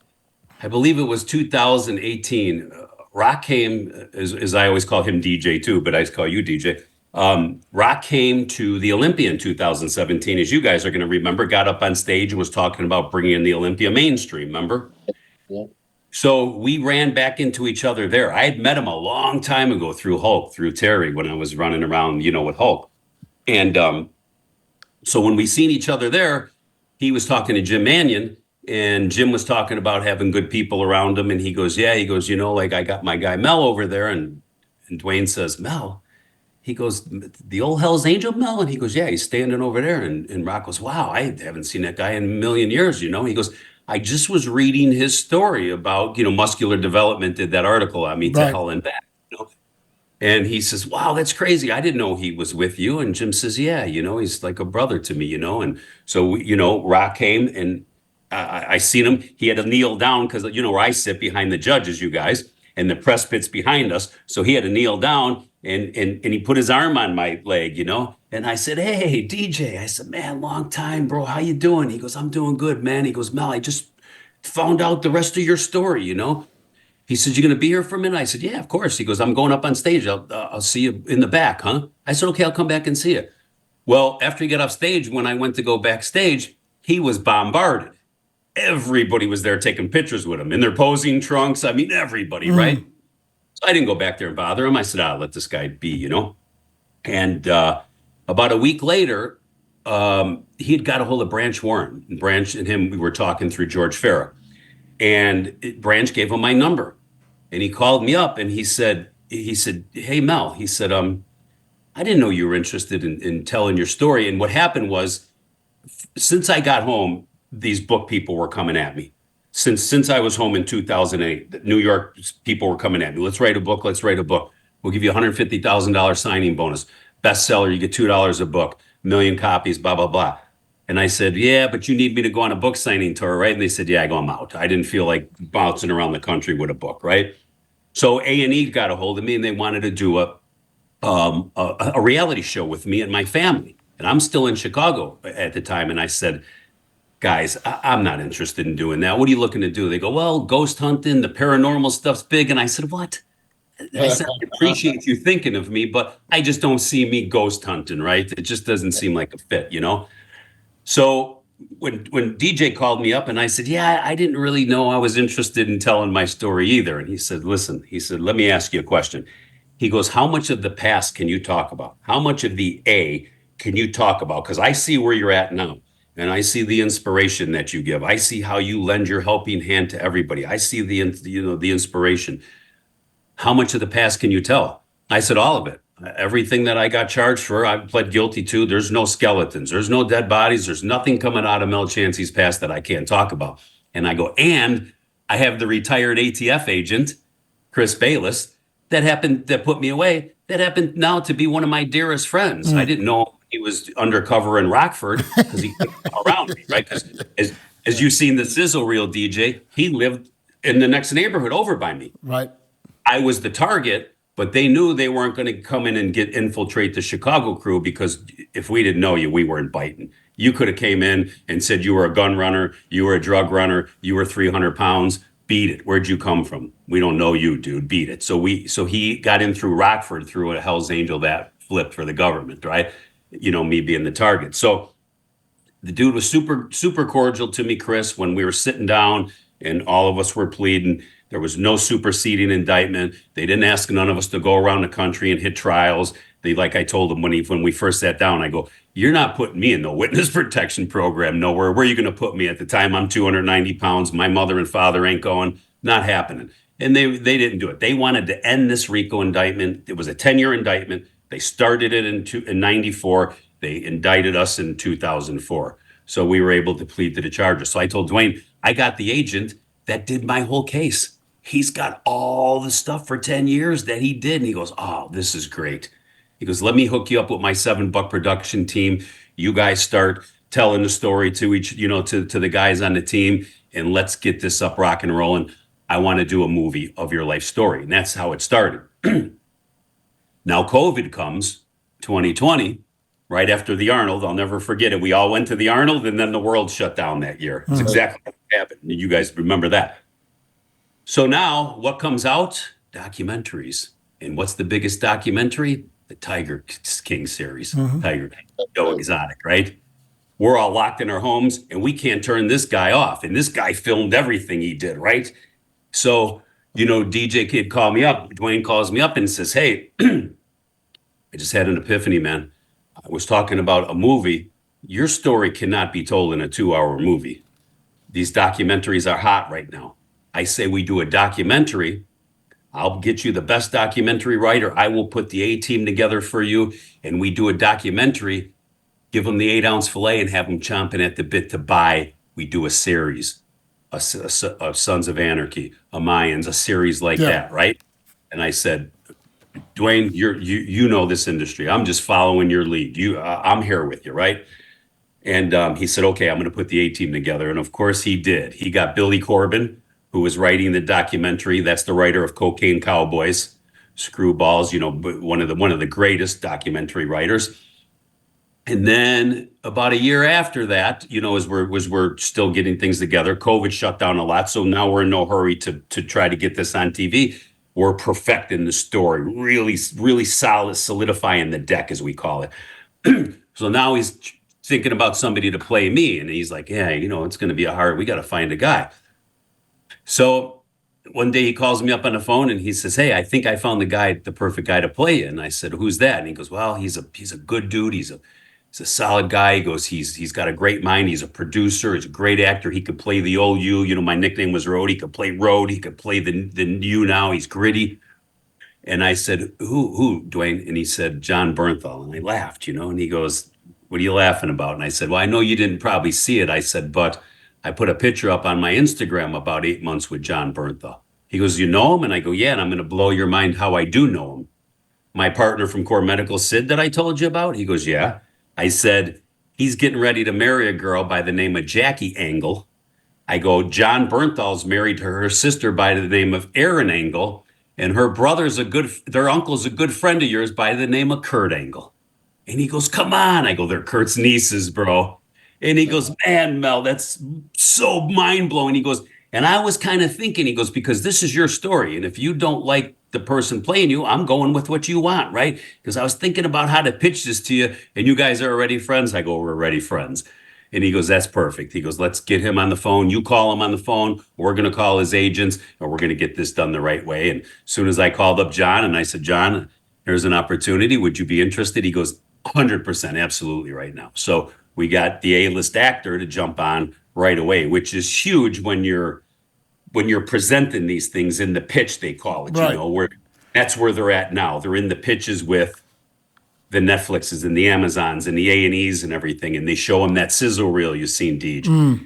I believe it was 2018. Rock came, as I always call him DJ too, but I just call you DJ. Rock came to the Olympia in 2017, as you guys are going to remember, got up on stage and was talking about bringing in the Olympia mainstream, remember? Yeah. So we ran back into each other there. I had met him a long time ago through Hulk, through Terry, when I was running around, with Hulk. And so when we seen each other there, he was talking to Jim Mannion, and Jim was talking about having good people around him. And he goes, like I got my guy Mel over there. And Dwayne says, Mel? He goes, the old Hell's Angel Mel? And he goes, yeah, he's standing over there. And Rock goes, wow, I haven't seen that guy in a million years, He goes, I just was reading his story about, muscular development, did that article on me to Right. hell and back. And he says, wow, that's crazy. I didn't know he was with you. And Jim says, yeah, he's like a brother to me, And so, Rock came and I seen him. He had to kneel down because, where I sit behind the judges, you guys, and the press pit's behind us. So he had to kneel down and he put his arm on my leg, And I said, hey, DJ. I said, man, long time, bro. How you doing? He goes, I'm doing good, man. He goes, Mel, I just found out the rest of your story. He said, "You going to be here for a minute?" I said, "Yeah, of course." He goes, "I'm going up on stage. I'll see you in the back, huh?" I said, "Okay, I'll come back and see you." Well, after he got off stage, when I went to go backstage, he was bombarded. Everybody was there taking pictures with him in their posing trunks. I mean, everybody, right? So I didn't go back there and bother him. I said, "Let this guy be." And about a week later, he had got a hold of Branch Warren. And Branch and him, we were talking through George Farah. And Branch gave him my number. And he called me up and he said, "Hey, Mel," he said, "I didn't know you were interested in telling your story." And what happened was, since I got home, these book people were coming at me. Since I was home in 2008, the New York people were coming at me. Let's write a book. Let's write a book. We'll give you $150,000 signing bonus. Bestseller, you get $2 a book, million copies, blah, blah, blah. And I said, "Yeah, but you need me to go on a book signing tour, right?" And they said, "Yeah." I go, "I'm out." I didn't feel like bouncing around the country with a book, right? So A&E got a hold of me and they wanted to do a reality show with me and my family. And I'm still in Chicago at the time. And I said, "Guys, I'm not interested in doing that. What are you looking to do?" They go, "Well, ghost hunting, the paranormal stuff's big." And I said, "What?" I said, "I appreciate you thinking of me, but I just don't see me ghost hunting, right? It just doesn't seem like a fit. So when DJ called me up and I said, "Yeah, I didn't really know I was interested in telling my story either." And he said, "Listen," he said, "let me ask you a question." He goes, "How much of the past can you talk about? How much of the A can you talk about? Because I see where you're at now. And I see the inspiration that you give. I see how you lend your helping hand to everybody. I see the inspiration. How much of the past can you tell?" I said, "All of it. Everything that I got charged for, I pled guilty to. There's no skeletons. There's no dead bodies. There's nothing coming out of Mel Chancey's past that I can't talk about." And I go, "And I have the retired ATF agent, Chris Bayless, that put me away. That happened now to be one of my dearest friends. I didn't know he was undercover in Rockford because he came around me, right? Because as you've seen the sizzle reel, DJ, he lived in the next neighborhood over by me. Right. I was the target, but they knew they weren't going to come in and infiltrate the Chicago crew because if we didn't know you, we weren't biting. You could have came in and said you were a gun runner, you were a drug runner, you were 300 pounds. Beat it. Where'd you come from? We don't know you, dude. Beat it. So he got in through Rockford through a Hell's Angel that flipped for the government, right? Me being the target. So the dude was super, super cordial to me, Chris, when we were sitting down and all of us were pleading. There was no superseding indictment. They didn't ask none of us to go around the country and hit trials. Like I told him when we first sat down, I go, "You're not putting me in the witness protection program nowhere. Where are you going to put me?" At the time, I'm 290 pounds. My mother and father ain't going. Not happening. And they didn't do it. They wanted to end this RICO indictment. It was a 10-year indictment. They started it in 94. They indicted us in 2004. So we were able to plead to the charges. So I told Dwayne, I got the agent that did my whole case. He's got all the stuff for 10 years that he did. And he goes, "Oh, this is great." He goes, "Let me hook you up with my $7 production team. You guys start telling the story to to the guys on the team, and let's get this up rock and rolling. I want to do a movie of your life story." And that's how it started. Now COVID comes, 2020, right after the Arnold. I'll never forget it. We all went to the Arnold and then the world shut down that year. It's exactly what happened. You guys remember that. So now what comes out? Documentaries. And what's the biggest documentary? The Tiger King series. Tiger King, Joe Exotic, right? We're all locked in our homes and we can't turn this guy off. And this guy filmed everything he did, right? So, DJ Kid called me up. Dwayne calls me up and says, "Hey, I just had an epiphany, man. I was talking about a movie. Your story cannot be told in a 2-hour movie. These documentaries are hot right now. I say we do a documentary. I'll get you the best documentary writer. I will put the A-team together for you. And we do a documentary, give them the 8-ounce filet and have them chomping at the bit to buy. We do a series, a Sons of Anarchy, a Mayans, a series like that, right?" And I said, Dwayne, you know this industry. I'm just following your lead. I'm here with you, right? And he said, okay, I'm going to put the A-team together. And of course he did. He got Billy Corbin, who was writing the documentary. That's the writer of Cocaine Cowboys, Screwballs, one of the greatest documentary writers. And then about a year after that, as we're still getting things together, COVID shut down a lot. So now we're in no hurry to try to get this on TV. We're perfecting the story, really, really solid, solidifying the deck, as we call it. So now he's thinking about somebody to play me. And he's like, yeah, it's going to be we got to find a guy. So one day he calls me up on the phone and he says, hey, I think I found the perfect guy to play you. And I said, who's that? And he goes, well, he's a good dude. He's a solid guy. He goes, he's got a great mind. He's a producer. He's a great actor. He could play the old you. My nickname was Road. He could play Road. He could play the you now. He's gritty. And I said, who, Dwayne? And he said, John Bernthal. And I laughed, and he goes, what are you laughing about? And I said, well, I know you didn't probably see it. I said, but I put a picture up on my Instagram about 8 months with John Bernthal. He goes, you know him? And I go, yeah. And I'm going to blow your mind how I do know him. My partner from Core Medical, Sid, that I told you about. He goes, yeah. I said, he's getting ready to marry a girl by the name of Jackie Angle. I go, John Bernthal's married to her sister by the name of Erin Angle, and her their uncle's a good friend of yours by the name of Kurt Angle. And he goes, come on. I go, they're Kurt's nieces, bro. And he goes, man, Mel, that's so mind-blowing. He goes, and I was kind of thinking, he goes, because this is your story, and if you don't like the person playing you, I'm going with what you want, right? Because I was thinking about how to pitch this to you, and you guys are already friends. I go, we're already friends. And he goes, that's perfect. He goes, let's get him on the phone. You call him on the phone. We're going to call his agents, and we're going to get this done the right way. And as soon as I called up John, and I said, John, here's an opportunity. Would you be interested? He goes, 100%, absolutely, right now. So we got the A-list actor to jump on right away, which is huge when you're presenting these things in the pitch, they call it, Right. That's where they're at now. They're in the pitches with the Netflixes and the Amazons and the A&Es and everything. And they them that sizzle reel you've seen, Deej.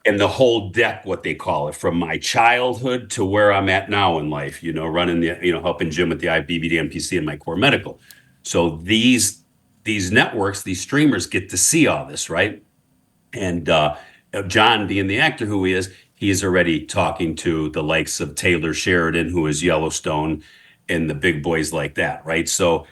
And the whole deck, what they call it, from my childhood to where I'm at now in life, running helping Jim with the IBBD MPC and my Core Medical. So these networks, these streamers get to see all this, right? And John, being the actor who he is already talking to the likes of Taylor Sheridan, who is Yellowstone, and the big boys like that, right? So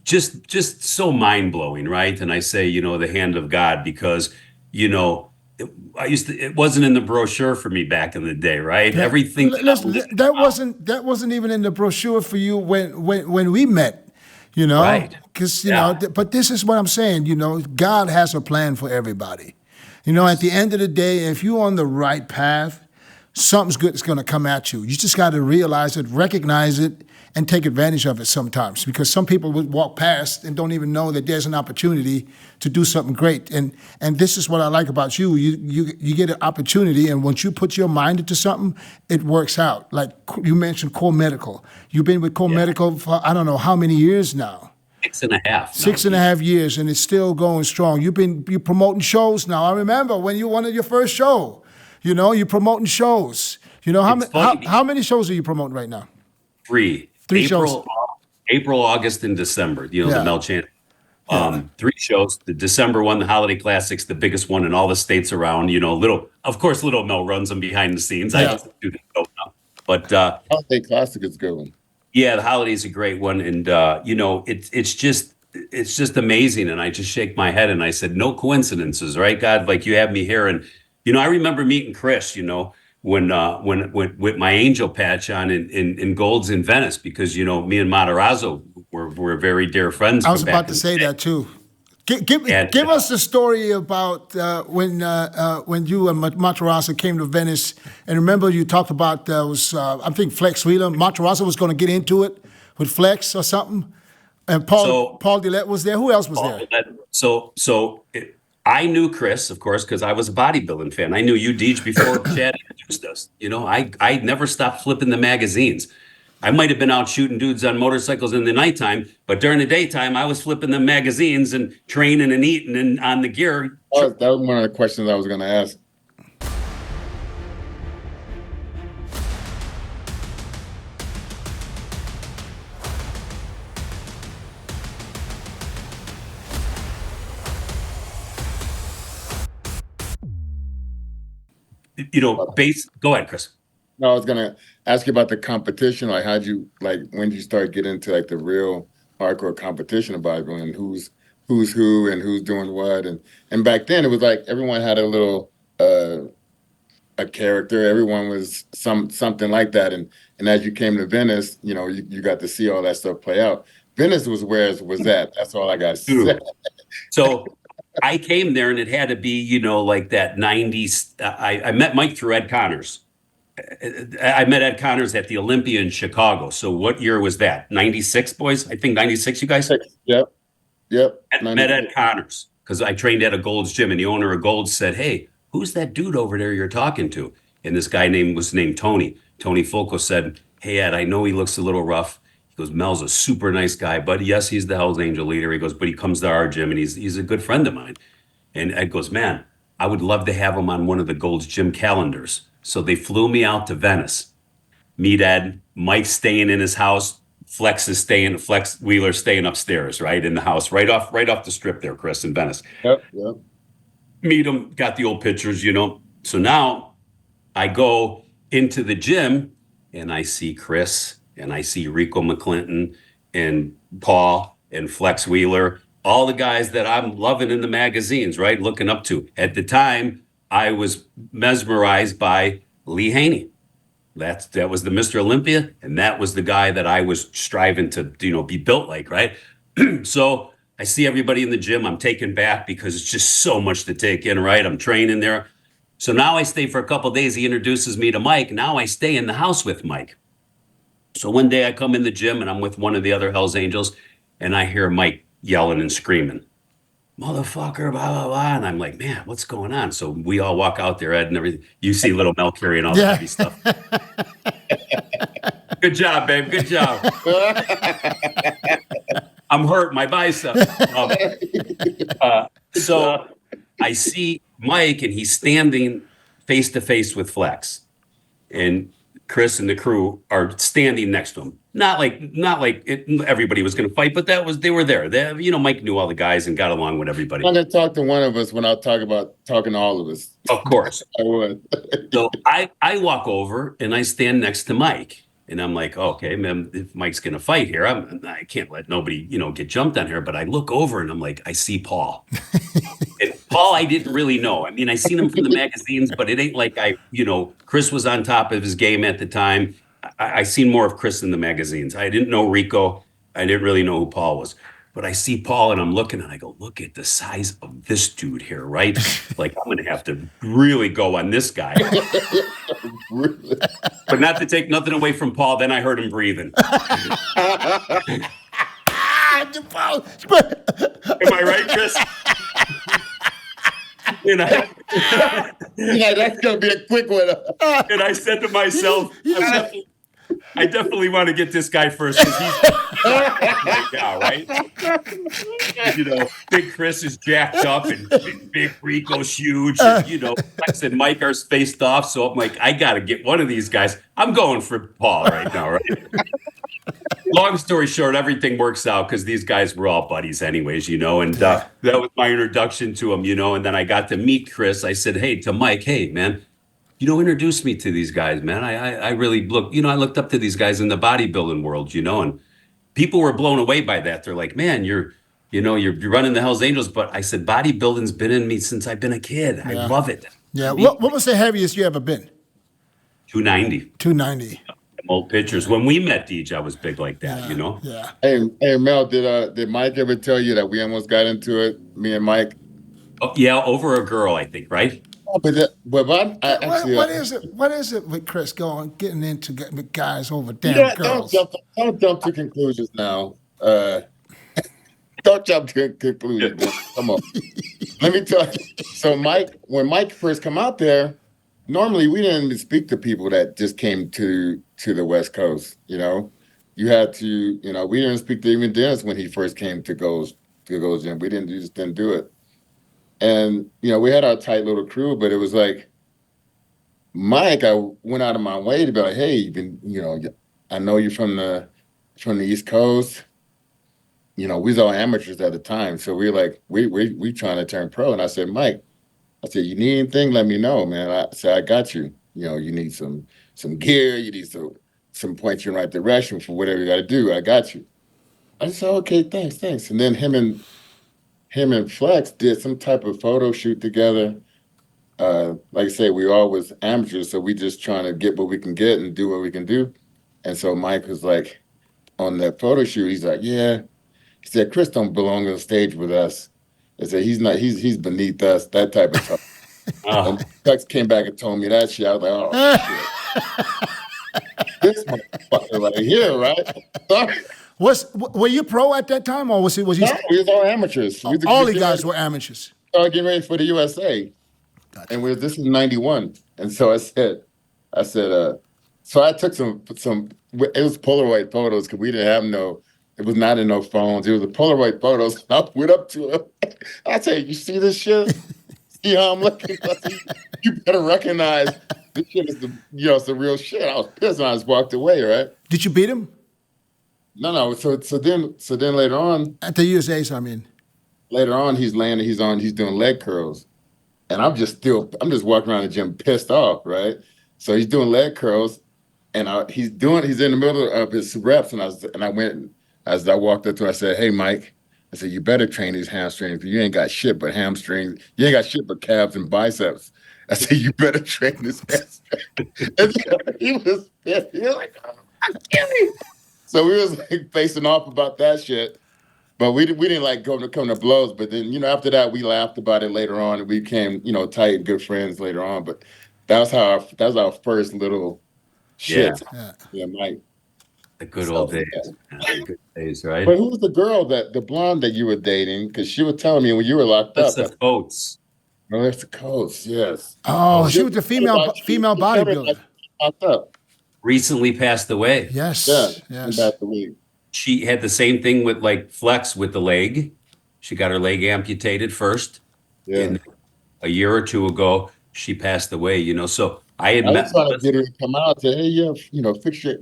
just so mind-blowing, right? And I say, the hand of God, because, it wasn't in the brochure for me back in the day, right? Yeah. Everything. That wasn't even in the brochure for you when we met, Right. Because Yeah. but this is what I'm saying. God has a plan for everybody. At the end of the day, if you're on the right path, something's good is going to come at you. You just got to realize it, recognize it, and take advantage of it sometimes. Because some people would walk past and don't even know that there's an opportunity to do something great. And this is what I like about you. You get an opportunity, and once you put your mind into something, it works out. Like you mentioned Core Medical. You've been with Core Medical for I don't know how many years now. 6.5. 6.5 years, and it's still going strong. You promoting shows now. I remember when you wanted your first show. You're promoting shows. How many shows are you promoting right now? 3 shows. April, August, and December. The Mel Chant. 3 shows. The December one, the Holiday Classics, the biggest one in all the states around. Little Mel runs them behind the scenes. I just do the show now. But Holiday Classic is a good one. yeah, the Holiday's a great one, and it's just amazing. And I just shake my head and I said, no coincidences, right, God? Like you have me here, and I remember meeting Chris, when with my angel patch on in Golds in Venice, because me and Matarazzo were very dear friends. I was about to say that too. Give us the story about when you and Matarazzo came to Venice, and remember you talked about I think Flex Wheeler. Matarazzo was going to get into it with Flex or something, and Paul Dillette was there. Who else was there? I knew Chris, of course, because I was a bodybuilding fan. I knew you, Deej, before Chad introduced us. I never stopped flipping the magazines. I might have been out shooting dudes on motorcycles in the nighttime, but during the daytime, I was flipping the magazines and training and eating and on the gear. That was one of the questions I was going to ask. Go ahead, Chris. No, I was gonna ask you about the competition. Like, when did you start getting into like the real hardcore competition of bodybuilding, and who's who and who's doing what, and back then it was like everyone had a little a character. Everyone was something like that, and as you came to Venice, you got to see all that stuff play out. Venice was where it was at. That's all I got to say. So I came there and it had to be, like that 90s. I met Mike through Ed Connors. I met Ed Connors at the Olympia in Chicago. So what year was that? 96, boys? I think 96, you guys? Yep. Met Ed Connors because I trained at a Gold's Gym, and the owner of Gold's said, "Hey, who's that dude over there you're talking to?" And this guy was named Tony. Tony Fulco said, "Hey, Ed, I know he looks a little rough." He goes, "Mel's a super nice guy, but yes, he's the Hell's Angel leader." He goes, "But he comes to our gym and he's a good friend of mine." And Ed goes, "Man, I would love to have him on one of the Gold's Gym calendars." So they flew me out to Venice. Meet Ed, Mike's staying in his house. Flex Wheeler staying upstairs, right? In the house, right off the strip there, Chris, in Venice. Yep. Meet him, got the old pictures, So now I go into the gym and I see Chris and I see Rico McClinton and Paul and Flex Wheeler, all the guys that I'm loving in the magazines, right? Looking up to. At the time, I was mesmerized by Lee Haney. That was the Mr. Olympia, and that was the guy that I was striving to, be built like, right? So I see everybody in the gym. I'm taken back because it's just so much to take in, right? I'm training there. So now I stay for a couple of days. He introduces me to Mike. Now I stay in the house with Mike. So one day I come in the gym and I'm with one of the other Hells Angels, and I hear Mike yelling and screaming, "Motherfucker, blah, blah, blah." And I'm like, "Man, what's going on?" So we all walk out there, Ed, and everything. You see little Mel carrying all the heavy stuff. Good job, babe. Good job. I'm hurt. My bicep. So I see Mike, and he's standing face to face with Flex, and Chris and the crew are standing next to him. Not like everybody was going to fight, but they were there. Mike knew all the guys and got along with everybody. I'm going to talk to one of us when I talk about talking to all of us. Of course. I would. So I walk over and I stand next to Mike, and I'm like, okay, man, if Mike's going to fight here, I can't let nobody, get jumped on here. But I look over and I'm like, I see Paul. And Paul, I didn't really know. I mean, I seen him from the magazines, but it ain't like Chris was on top of his game at the time. I seen more of Chris in the magazines. I didn't know Rico. I didn't really know who Paul was. But I see Paul and I'm looking and I go, look at the size of this dude here, right? Like, I'm going to have to really go on this guy. But not to take nothing away from Paul, then I heard him breathing. Am I right, Chris? Yeah, that's going to be a quick one. And I said to myself, I definitely want to get this guy first because he's right now, right? Big Chris is jacked up and big Rico's huge. And, Flex and Mike are spaced off. So I'm like, I got to get one of these guys. I'm going for Paul right now, right? Long story short, everything works out because these guys were all buddies anyways, and that was my introduction to him, and then I got to meet Chris. I said, hey, to Mike, hey, man, introduce me to these guys, man. I really I looked up to these guys in the bodybuilding world, and people were blown away by that. They're like, man, you're running the Hells Angels. But I said, bodybuilding's been in me since I've been a kid. I love it. Yeah. What was the heaviest you ever been? 290. 290. Old pictures. When we met, Deej, I was big like that, Yeah. Hey, Mel, did Mike ever tell you that we almost got into it, me and Mike? Oh, yeah, over a girl, I think, right? But actually, what is it with Chris getting into with guys over damn girls? Don't jump to conclusions now. Don't jump to conclusions. Yeah. Come on. Let me tell you. So when Mike first come out there, normally we didn't even speak to people that just came to the West Coast. You had to. We didn't speak to even Dennis when he first came to Gold's Gym. We just didn't do it. And, we had our tight little crew, but it was like, Mike, I went out of my way to be like, hey, I know you're from the East Coast. We was all amateurs at the time. So we were like, we trying to turn pro. And I said, Mike, I said, you need anything, let me know, man. I said, I got you. You know, you need some gear, you need some points in the right direction for whatever you got to do. I got you. I said, okay, thanks. And then him and Flex did some type of photo shoot together. Like I say, we all was amateurs, so we just trying to get what we can get and do what we can do. And so Mike was like, on that photo shoot, he's like, yeah. He said, Chris don't belong on the stage with us. I said, he's beneath us, that type of stuff. Oh, And Flex came back and told me that shit. I was like, oh shit. This motherfucker right here, right? Sorry. Were you pro at that time, or was he? No, we was all amateurs. We All the guys were amateurs. getting ready for the USA. Gotcha. And this is 91. And so I said, so I took some, it was Polaroid photos because we didn't have it was not in no phones. It was a Polaroid photos. I went up to him. I said, you see this shit? See how I'm looking? I said, you better recognize this shit is it's the real shit. I was pissed and I just walked away, right? Did you beat him No. So then later on, at the USA's? I mean, he's doing leg curls. And I'm just walking around the gym pissed off, right? So he's doing leg curls, and he's in the middle of his reps, and as I walked up to him, I said, "Hey, Mike," I said, "You better train these hamstrings because you ain't got shit but hamstrings. You ain't got shit but calves and biceps." I said, "You better train this hamstring." And he was pissed. He was like, "Oh, kill me." So we was like facing off about that shit. But we didn't like come to blows. But then, after that, we laughed about it later on, and we became, tight, good friends later on. But that was our first little shit. Yeah, Mike. the good old days. Yeah, the good days, right? But who was the girl the blonde that you were dating? Because she was telling me when you were locked That's up. the Coats. Oh, that's the coach. Yes. oh, she was the female bodybuilder. Locked up. Recently passed away. Yes, Yeah. yes. About the week. She had the same thing with like Flex with the leg. She got her leg amputated first. Yeah. And a year or two ago, she passed away, So I had I met was trying to get her to come out and say, hey, fix your.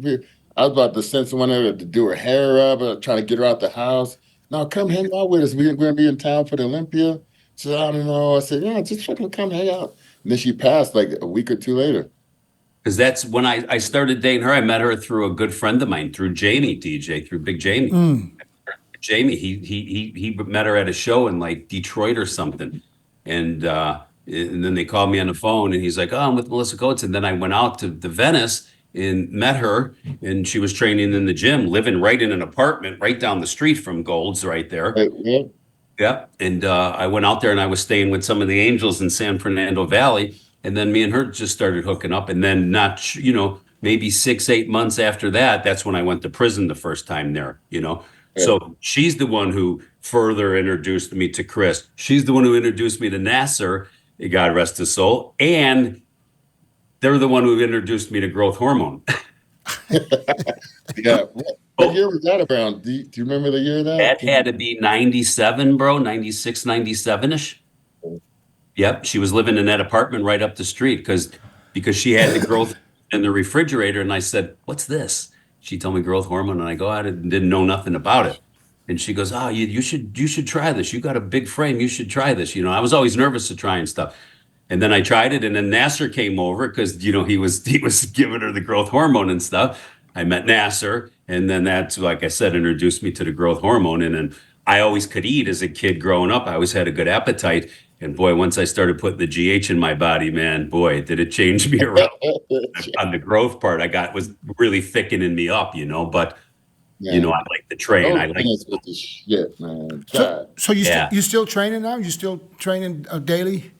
I was about to send someone there to do her hair up, trying to get her out the house. No, come hang out with us. We're going to be in town for the Olympia. She said, I don't know. I said, yeah, just fucking come hang out. And then she passed like a week or two later. because that's when I started dating her. I met her through a good friend of mine, through Jamie, DJ, through Big Jamie. Jamie, he met her at a show in like Detroit or something. And then they called me on the phone and he's like, oh, I'm with Melissa Coates. And then I went out to Venice and met her, and she was training in the gym, living right in an apartment right down the street from Gold's right there. Yeah. Yeah. And I went out there and I was staying with some of the angels in San Fernando Valley. And then me and her just started hooking up. And then maybe 6-8 months after that, that's when I went to prison the first time there, Yeah. So she's the one who further introduced me to Chris. She's the one who introduced me to Nasser, God rest his soul. And they're the one who introduced me to growth hormone. Yeah. What year was that around? Do you remember the year of that? That had to be 97, bro, 96, 97-ish. Yep, she was living in that apartment right up the street because she had the growth in the refrigerator. And I said, what's this? She told me growth hormone. And I go, I didn't know nothing about it. And she goes, you should try this. You got a big frame. You should try this. I was always nervous to try and stuff. And then I tried it. And then Nasser came over because, he was giving her the growth hormone and stuff. I met Nasser. And then that's, like I said, introduced me to the growth hormone. And then I always could eat as a kid growing up. I always had a good appetite. And boy, once I started putting the GH in my body, man, boy, did it change me around. On the growth part, was really thickening me up, but Yeah. I like to train. I like with the shit, man. So you still training now? You still training daily?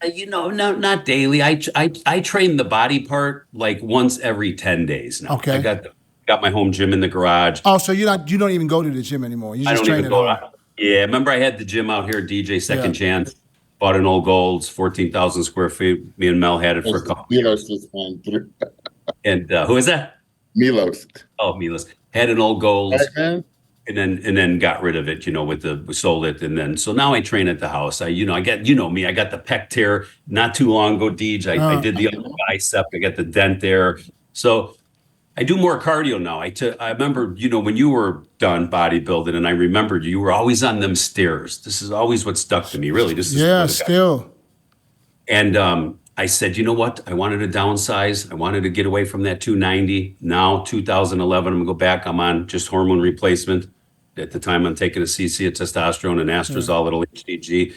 no, not daily. I train the body part like once every 10 days now. Okay. I got my home gym in the garage. Oh, so you don't even go to the gym anymore. You just train at home. Yeah, remember I had the gym out here, DJ Second Chance. Bought an old Gold's, 14,000 square feet. Me and Mel had it for a couple Milos just went through. And who is that? Milos. Oh, Milos. Had an old Gold's. Right, man. And then got rid of it, we sold it. And then, so now I train at the house. I got me, I got the pec tear not too long ago, Deej. I did the other bicep. I got the dent there. So I do more cardio now. I remember, when you were done bodybuilding, and I remembered you were always on them stairs. This is always what stuck to me, really. Still. And I said, you know what? I wanted to downsize. I wanted to get away from that 290. Now, 2011, I'm gonna go back. I'm on just hormone replacement. At the time, I'm taking a CC of testosterone and astrazole, a little HCG.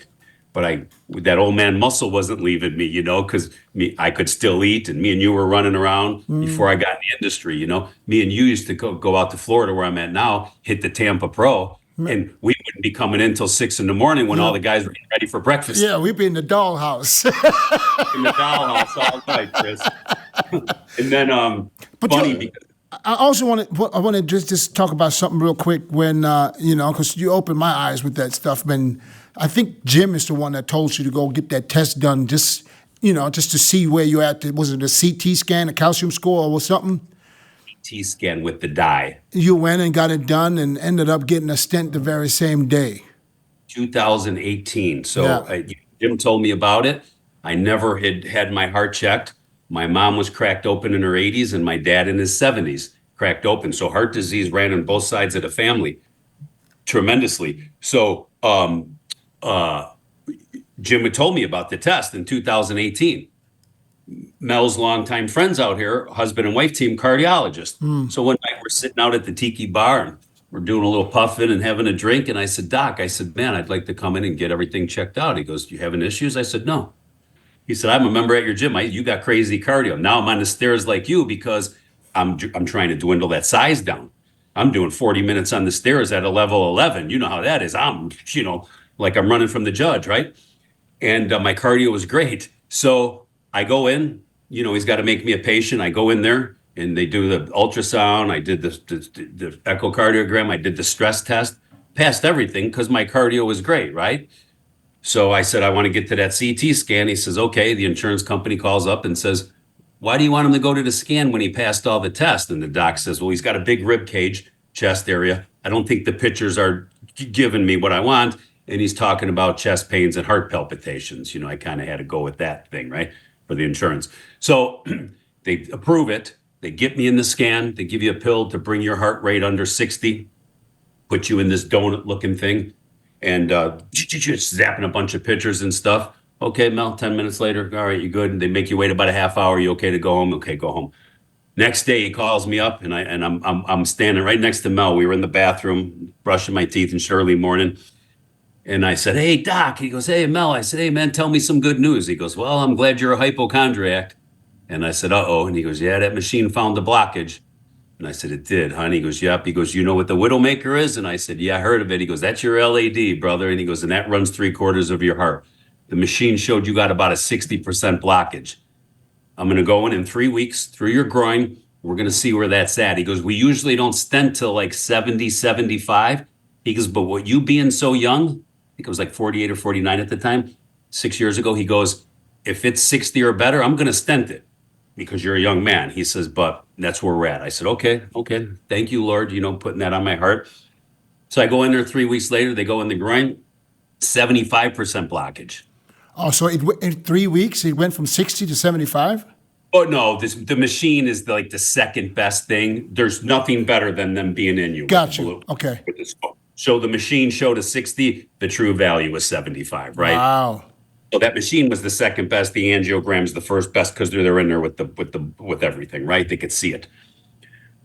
But that old man muscle wasn't leaving me, because I could still eat, and me and you were running around before I got in the industry. Me and you used to go out to Florida, where I'm at now, hit the Tampa Pro, and we wouldn't be coming in till 6 in the morning when all the guys were getting ready for breakfast. Yeah, we'd be in the dollhouse. In the dollhouse all night, Chris. And then, But funny you- because I also want to just talk about something real quick when because you opened my eyes with that stuff. When I think Jim is the one that told you to go get that test done, just to see where you're at. Was it a CT scan, a calcium score, or something? CT scan with the dye. You went and got it done and ended up getting a stent the very same day. 2018. So Yeah. Jim told me about it. I never had my heart checked. My mom was cracked open in her 80s and my dad in his 70s, cracked open. So heart disease ran on both sides of the family tremendously. So Jim had told me about the test in 2018. Mel's longtime friends out here, husband and wife team, cardiologist. So one night we're sitting out at the Tiki Bar and we're doing a little puffing and having a drink. And I said, Doc, man, I'd like to come in and get everything checked out. He goes, you having issues? I said, no. He said, I'm a member at your gym. You got crazy cardio. Now I'm on the stairs like you because I'm trying to dwindle that size down. I'm doing 40 minutes on the stairs at a level 11. You know how that is. I'm, like I'm running from the judge, right? And my cardio was great. So I go in, he's got to make me a patient. I go in there and they do the ultrasound. I did the echocardiogram. I did the stress test, passed everything because my cardio was great, right? So I said, I want to get to that CT scan. He says, okay. The insurance company calls up and says, why do you want him to go to the scan when he passed all the tests? And the doc says, well, he's got a big rib cage, chest area. I don't think the pictures are giving me what I want. And he's talking about chest pains and heart palpitations. I kind of had to go with that thing, right, for the insurance. So they approve it. They get me in the scan. They give you a pill to bring your heart rate under 60, put you in this donut looking thing. And just zapping a bunch of pictures and stuff. Okay, Mel, 10 minutes later, all right, you good? And they make you wait about a half hour. You okay to go home? Okay, go home. Next day, he calls me up, and I'm standing right next to Mel. We were in the bathroom, brushing my teeth in early morning. And I said, hey, Doc. He goes, hey, Mel. I said, hey, man, tell me some good news. He goes, well, I'm glad you're a hypochondriac. And I said, uh-oh. And he goes, yeah, that machine found the blockage. And I said, it did, honey. He goes, yep. He goes, you know what the Widowmaker is? And I said, yeah, I heard of it. He goes, that's your LAD, brother. And he goes, and that runs 3/4 of your heart. The machine showed you got about a 60% blockage. I'm going to go in 3 weeks through your groin. We're going to see where that's at. He goes, we usually don't stent till like 70, 75. He goes, but what you being so young, I think it was like 48 or 49 at the time, 6 years ago, he goes, if it's 60 or better, I'm going to stent it. Because you're a young man. He says, but that's where we're at. I said, okay. Thank you, Lord, putting that on my heart. So I go in there 3 weeks later, they go in the groin, 75% blockage. Oh, so in 3 weeks, it went from 60 to 75? Oh, no, the machine is like the second best thing. There's nothing better than them being in you. Gotcha. Okay. So the machine showed a 60, the true value was 75, right? Wow. So that machine was the second best. The angiogram's the first best because they're in there with everything, right? They could see it.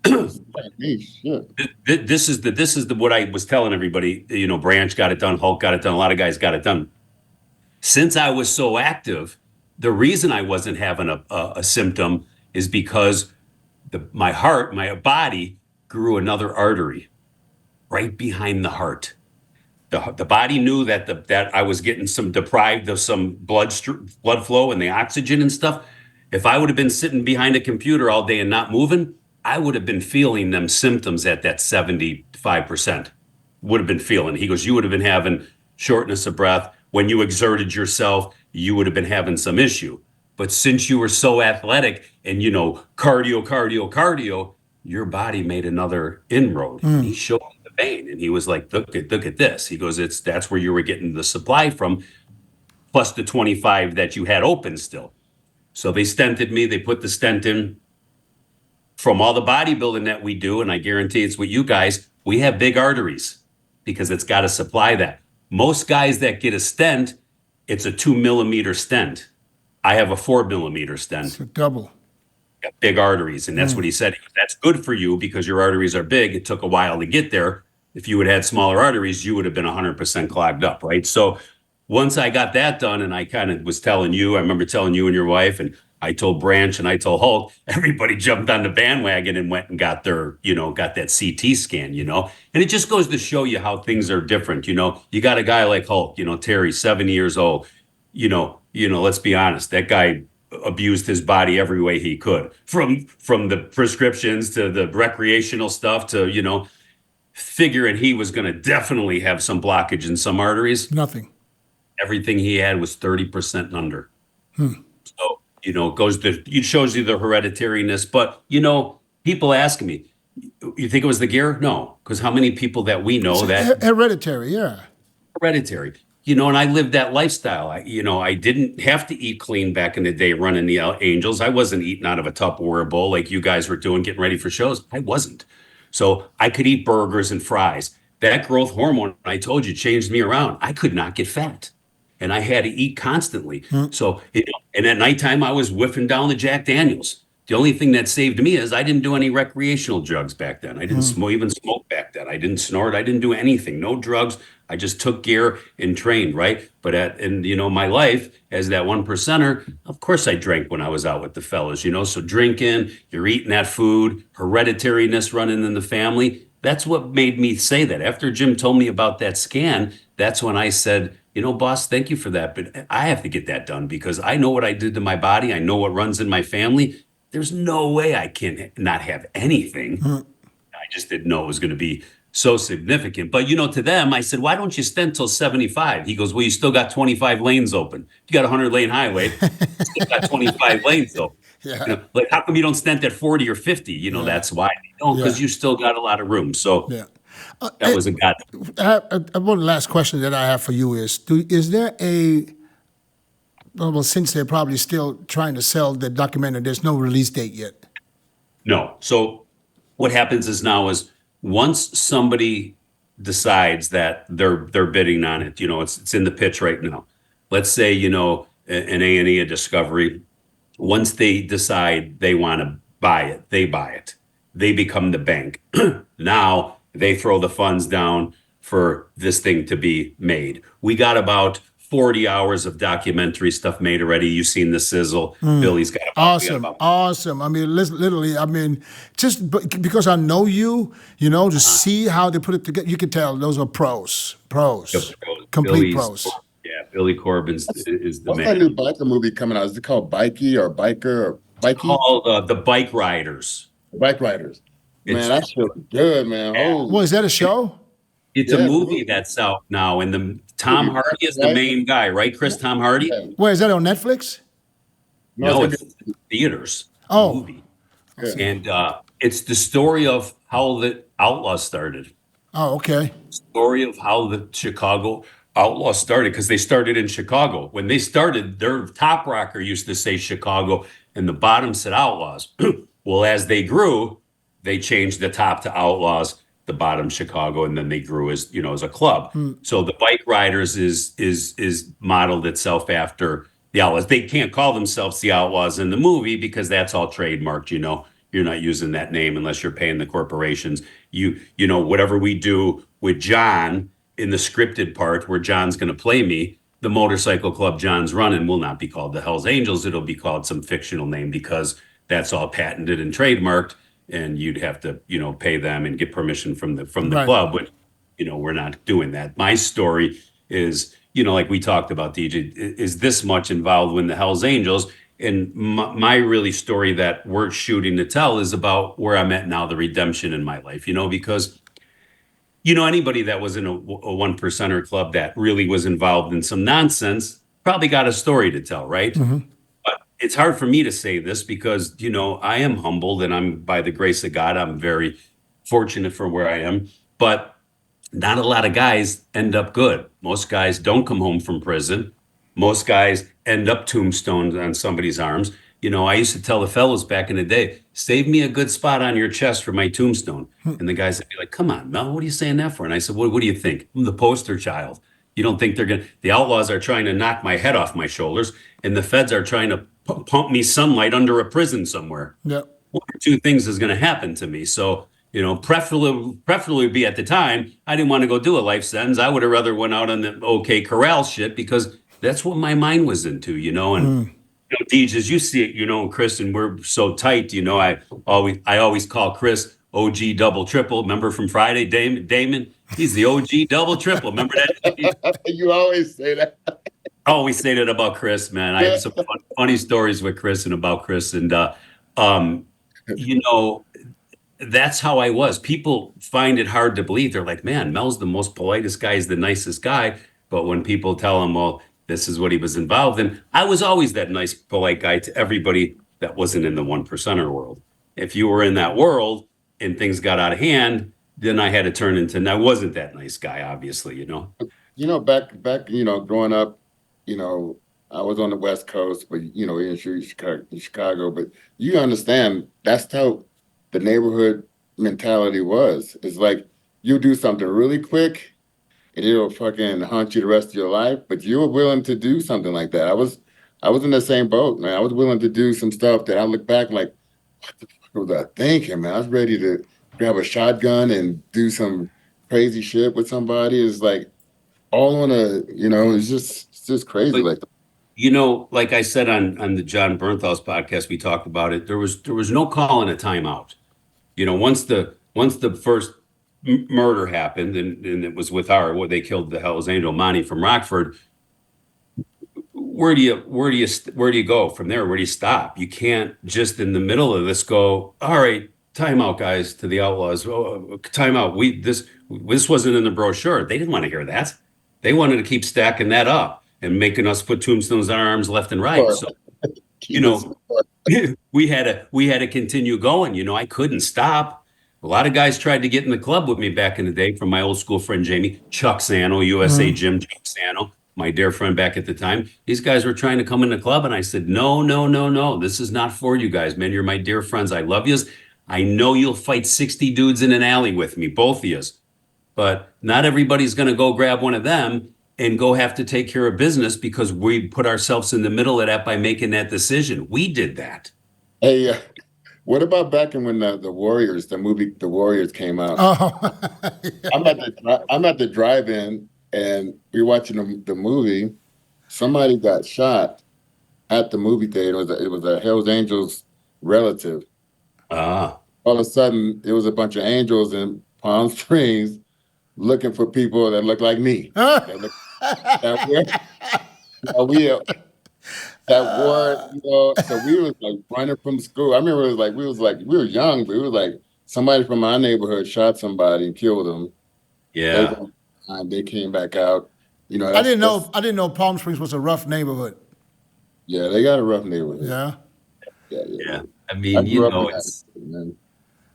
Yeah. This is what I was telling everybody. Branch got it done, Hulk got it done, a lot of guys got it done. Since I was so active, the reason I wasn't having a symptom is because my body grew another artery right behind the heart. The body knew that I was getting deprived of some blood flow and the oxygen and stuff. If I would have been sitting behind a computer all day and not moving, I would have been feeling them symptoms at that 75%. Would have been feeling. He goes, you would have been having shortness of breath. When you exerted yourself, you would have been having some issue. But since you were so athletic and, cardio, your body made another inroad. He showed me the vein and he was like, look at this. He goes, that's where you were getting the supply from, plus the 25 that you had open still. So they stented me. They put the stent in. From all the bodybuilding that we do, and I guarantee it's with you guys, we have big arteries because it's got to supply that. Most guys that get a stent, it's a 2 millimeter stent. I have a 4 millimeter stent. It's a double. Got big arteries. And that's what he said. He goes, that's good for you because your arteries are big. It took a while to get there. If you had smaller arteries, you would have been 100% clogged up, right? So once I got that done, and I kind of was telling you, I remember telling you and your wife, and I told Branch and I told Hulk, everybody jumped on the bandwagon and went and got their, got that CT scan, and it just goes to show you how things are different. You got a guy like Hulk, Terry, 70 years old, let's be honest, that guy abused his body every way he could, from the prescriptions to the recreational stuff to, figuring he was going to definitely have some blockage in some arteries. Nothing. Everything he had was 30% under. So, it shows you the hereditariness. But, people ask me, you think it was the gear? No, because how many people that we know that Hereditary, yeah. hereditary, and I lived that lifestyle. I didn't have to eat clean back in the day running the Angels. I wasn't eating out of a Tupperware bowl like you guys were doing, getting ready for shows. I wasn't. So I could eat burgers and fries. That growth hormone, I told you, changed me around. I could not get fat. And I had to eat constantly. So, and at nighttime, I was whiffing down the Jack Daniels. The only thing that saved me is I didn't do any recreational drugs back then. I didn't even smoke back then. I didn't snort. I didn't do anything. No drugs. I just took gear and trained, right? But my life as that 1%er, of course I drank when I was out with the fellas, so drinking, you're eating that food, hereditariness running in the family. That's what made me say that. After Jim told me about that scan, that's when I said, boss, thank you for that. But I have to get that done because I know what I did to my body. I know what runs in my family. There's no way I can not have anything. I just didn't know it was going to be so significant. But, to them, I said, why don't you stent till 75? He goes, well, you still got 25 lanes open. You got a 100-lane highway, you still got 25 lanes open. Yeah. Like, how come you don't stent at 40 or 50? That's why. Because you still got a lot of room. So that was a god. One last question that I have for you is there well, since they're probably still trying to sell the documentary, there's no release date yet. No. So what happens is once somebody decides that they're bidding on it, it's in the pitch right now. Let's say, an A&E, a Discovery, once they decide they want to buy it, they buy it. They become the bank. Now they throw the funds down for this thing to be made. We got about 40 hours of documentary stuff made already. You've seen the sizzle. Billy's got awesome. I mean, literally, just because I know you, to see how they put it together, you can tell those are pros, complete pros. Yeah, Billy Corbin's is the What's man. that new biker movie coming out? Is it called Bikey or Biker or Bikey? It's called The Bike Riders. Bike Riders. Man, that's really good, man. Yeah. Oh. Well, is that a show? It's a movie that's out now, and Tom Hardy is the main guy, right, Chris? Tom Hardy? Yeah. Where is that on Netflix? No, it's theaters. Oh. Movie. And it's the story of how the Outlaws started. Oh, okay. Story of how the Chicago Outlaws started, because they started in Chicago. When they started, their top rocker used to say Chicago, and the bottom said Outlaws. Well, as they grew, they changed the top to Outlaws, the bottom Chicago, and then they grew as a club. So the Bike Riders is modeled itself after the Outlaws. They can't call themselves the Outlaws in the movie because that's all trademarked. You're not using that name unless you're paying the corporations. Whatever we do with John in the scripted part where John's going to play me, the motorcycle club John's running will not be called the Hells Angels. It'll be called some fictional name because that's all patented and trademarked. And you'd have to, pay them and get permission from the Right. club. But, we're not doing that. My story is, like we talked about, DJ, is this much involved with the Hells Angels. And my really story that we're shooting to tell is about where I'm at now, the redemption in my life, because, anybody that was in a 1%er club that really was involved in some nonsense probably got a story to tell, right? But it's hard for me to say this because, I am humbled and I'm, by the grace of God, I'm very fortunate for where I am. But not a lot of guys end up good. Most guys don't come home from prison. Most guys end up tombstoned on somebody's arms. I used to tell the fellows back in the day, save me a good spot on your chest for my tombstone. And the guys would be like, come on, Mel, what are you saying that for? And I said, what do you think? I'm the poster child. You don't think the outlaws are trying to knock my head off my shoulders, and the feds are trying to pump me sunlight under a prison somewhere. Yeah. One or two things is going to happen to me. So, preferably be at the time, I didn't want to go do a life sentence. I would have rather went out on the OK Corral shit because that's what my mind was into, and Deej, as you see it, Chris, and we're so tight, I always call Chris OG double triple. Remember from Friday, Damon? He's the OG double triple. Remember that? You always say that. I always say that about Chris, man. I have some funny stories with Chris and about Chris. And, that's how I was. People find it hard to believe. They're like, man, Mel's the most politest guy. He's the nicest guy. But when people tell him, well, this is what he was involved in, I was always that nice, polite guy to everybody that wasn't in the 1%er world. If you were in that world and things got out of hand, then I had to turn into, and I wasn't that nice guy, obviously, Back, growing up, I was on the West Coast, but, in Chicago, but you understand that's how the neighborhood mentality was. It's like you do something really quick and it'll fucking haunt you the rest of your life, but you were willing to do something like that. I was in the same boat, man. I was willing to do some stuff that I look back like, what the fuck was I thinking, man? I was ready to grab a shotgun and do some crazy shit with somebody. It's like all on it's just crazy. Like I said on the John Bernthal's podcast, we talked about it. There was no calling a timeout. Once the first murder happened, and it was with they killed the Hell's Angel Monty from Rockford. Where do you go from there? Where do you stop? You can't just in the middle of this go, all right, timeout, guys, to the outlaws. Oh, timeout. This wasn't in the brochure. They didn't want to hear that. They wanted to keep stacking that up and making us put tombstones on our arms left and right. So, we had to continue going. I couldn't stop. A lot of guys tried to get in the club with me back in the day, from my old school friend Jamie, Chuck Sano, USA Jim, Chuck Sano, my dear friend back at the time. These guys were trying to come in the club, and I said, no. This is not for you guys, man. You're my dear friends. I love yous. I know you'll fight 60 dudes in an alley with me, both of yous. But not everybody's going to go grab one of them and go have to take care of business because we put ourselves in the middle of that by making that decision. We did that. Hey, what about back when the Warriors, the movie The Warriors came out? Oh. I'm at the drive-in and we're watching the movie. Somebody got shot at the movie theater. It was a Hells Angels relative. Ah. All of a sudden, it was a bunch of angels in Palm Springs looking for people that look like me. So we was like running from school. I remember it was like we were young, but it was like somebody from my neighborhood shot somebody and killed them. Yeah. They came back out. I didn't know Palm Springs was a rough neighborhood. Yeah, they got a rough neighborhood. Yeah. Yeah. I mean,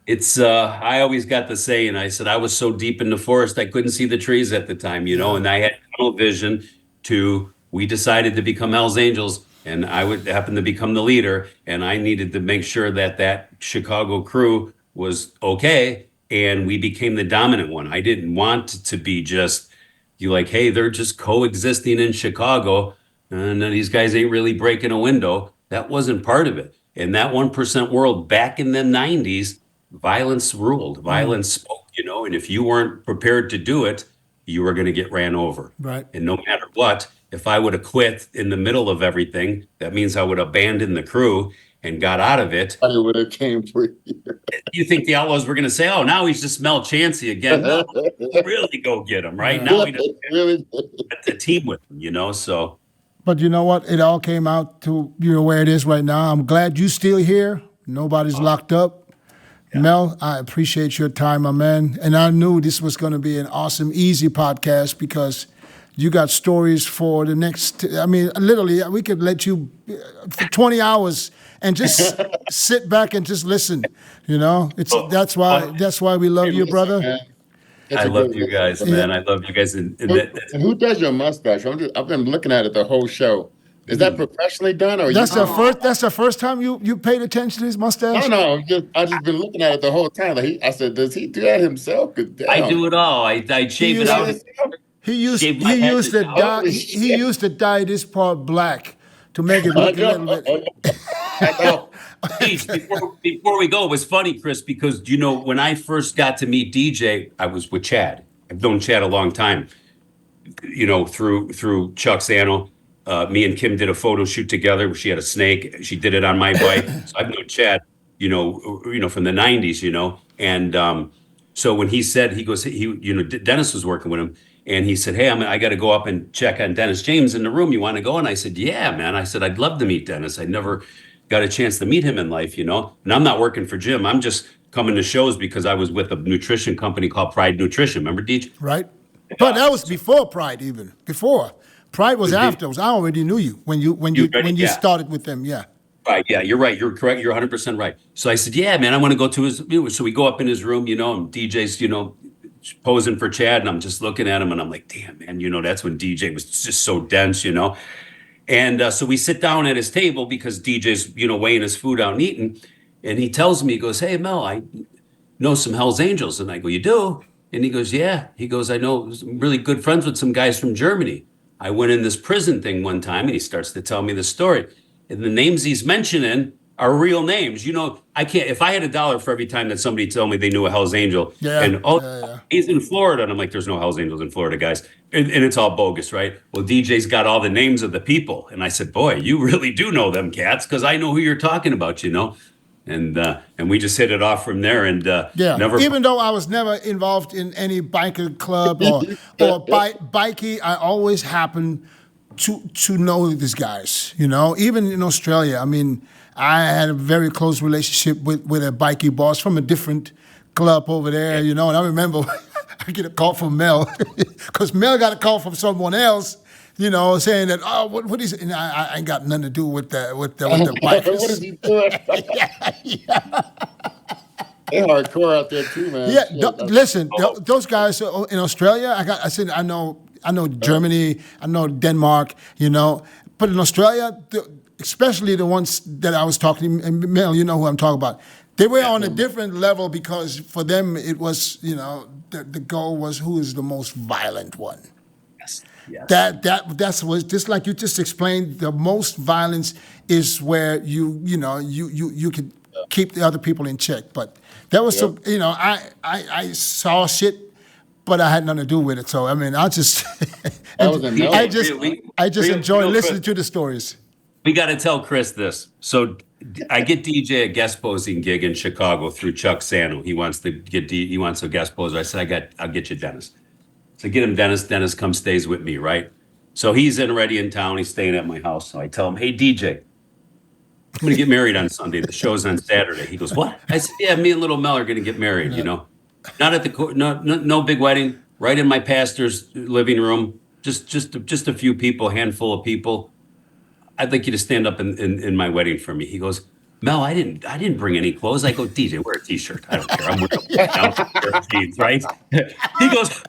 it's I always got the saying, I said I was so deep in the forest I couldn't see the trees at the time, and I had tunnel vision we decided to become Hells Angels, and I would happen to become the leader, and I needed to make sure that Chicago crew was okay, and we became the dominant one. I didn't want to be just hey, they're just coexisting in Chicago, and these guys ain't really breaking a window. That wasn't part of it. In that 1% world back in the 90s, violence ruled. Violence spoke, and if you weren't prepared to do it, you were going to get ran over. Right. And no matter what, if I would have quit in the middle of everything, that means I would have abandoned the crew and got out of it. I would have came for you. You think the Outlaws were going to say, oh, now he's just Mel Chancey again? No, really go get him, right? Now he doesn't really get the team with him, so. But you know what? It all came out to where it is right now. I'm glad you're still here. Nobody's locked up. Yeah. Mel, I appreciate your time, my man. And I knew this was going to be an awesome, easy podcast because you got stories for the next, literally, we could let you for 20 hours and just sit back and just listen. That's why we love you, brother. I love you guys, man. I love you guys. And who does your mustache? I've been looking at it the whole show. Is that professionally done, or that's the first time you paid attention to his mustache? No. I just been looking at it the whole time. I said, does he do that himself? I do it all. I shave it out. Shaved my head used to and- dye Holy he used to dye this part black to make it look a little bit. I know. Geez, before we go, it was funny, Chris, because when I first got to meet DJ, I was with Chad. I've known Chad a long time. Through Chuck Sano. Me and Kim did a photo shoot together. She had a snake. She did it on my bike. So I've known Chad, from the '90s, and so when he said, he goes, Dennis was working with him, and he said, hey, I got to go up and check on Dennis James in the room. You want to go? And I said, yeah, man. I said, I'd love to meet Dennis. I never got a chance to meet him in life, and I'm not working for Jim. I'm just coming to shows because I was with a nutrition company called Pride Nutrition. Remember, DJ? Right. But that was before Pride, even before. Pride was afterwards. I already knew you when you started with them. Yeah. Right. Yeah, you're right. You're correct. You're 100% right. So I said, yeah, man, I want to go to his. So we go up in his room, and DJ's, posing for Chad, and I'm just looking at him, and I'm like, damn, man, that's when DJ was just so dense, And so we sit down at his table because DJ's, weighing his food out and eating, and he tells me, he goes, hey, Mel, I know some Hell's Angels, and I go, you do? And he goes, yeah. He goes, I know I'm really good friends with some guys from Germany. I went in this prison thing one time, and he starts to tell me the story. And the names he's mentioning are real names. I can't, if I had $1 for every time that somebody told me they knew a Hell's Angel, he's in Florida. And I'm like, there's no Hell's Angels in Florida, guys. And it's all bogus, right? Well, DJ's got all the names of the people. And I said, boy, you really do know them cats, because I know who you're talking about, And we just hit it off from there, and never. Even though I was never involved in any biker club or bikey, I always happened to know these guys. Even in Australia, I had a very close relationship with a bikey boss from a different club over there. And I remember I get a call from Mel because Mel got a call from someone else. Saying that, what is it? And I ain't got nothing to do with the bikers. What is he doing? They're hardcore out there too, man. Yeah, listen, those guys in Australia. I know Germany, I know Denmark, but in Australia, especially the ones that I was talking to, Mel, you know who I'm talking about. They were on a different level because for them it was, the goal was who is the most violent one. Yes. That's what, just like you just explained, the most violence is where you can keep the other people in check. But that was some, I saw shit, but I had nothing to do with it. So I just I just enjoy listening to the stories. We got to tell Chris this. So I get DJ a guest posing gig in Chicago through Chuck Sano. He wants a guest poser. I said, I'll get you Dennis. So get him Dennis. Dennis comes, stays with me, right? So he's already in town. He's staying at my house. So I tell him, hey, DJ, I'm going to get married on Sunday. The show's on Saturday. He goes, what? I said, yeah, me and little Mel are going to get married, Not at the no big wedding, right in my pastor's living room. Just a few people, handful of people. I'd like you to stand up in my wedding for me. He goes, Mel, I didn't bring any clothes. I go, DJ, wear a t-shirt. I don't care. I'm wearing jeans, right? He goes,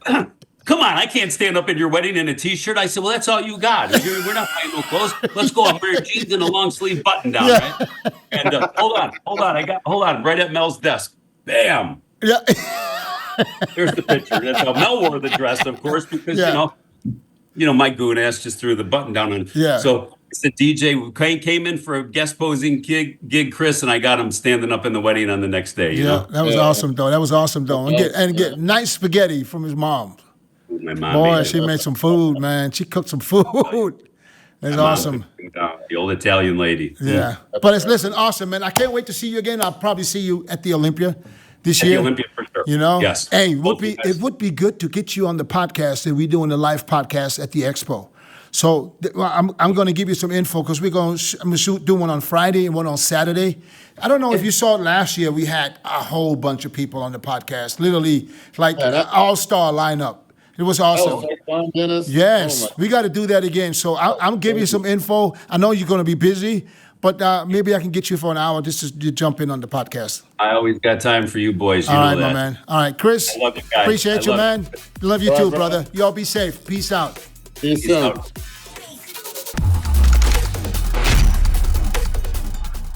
come on, I can't stand up in your wedding in a t-shirt. I said, well, that's all you got. We're not buying no clothes. Let's go. I'm wearing jeans and a long sleeve button down, right? And hold on. Right at Mel's desk. Bam. Yeah. There's the picture. That's how Mel wore the dress, of course, because my goon ass just threw the button down on. Yeah. So the DJ came in for a guest posing gig, Chris, and I got him standing up in the wedding on the next day. That was awesome, though. And get nice spaghetti from his mom. My mom. Boy, she made some food, man. She cooked some food. It's awesome. The old Italian lady. Yeah. But listen, awesome, man. I can't wait to see you again. I'll probably see you at the Olympia this year. The Olympia for sure. Yes. Hey, it would be good to get you on the podcast, and we're doing a live podcast at the expo. So I'm going to give you some info because I'm going to do one on Friday and one on Saturday. I don't know if you saw it last year. We had a whole bunch of people on the podcast, literally like an all-star lineup. It was awesome. Fun, Dennis. Yes, we got to do that again. So I'm giving you some info. I know you're going to be busy, but maybe I can get you for an hour just to jump in on the podcast. I always got time for you boys. You All know right, that. my man. All right, Chris. I love you guys. Appreciate you, man. Love you too, brother. Y'all be safe. Peace out. Peace out.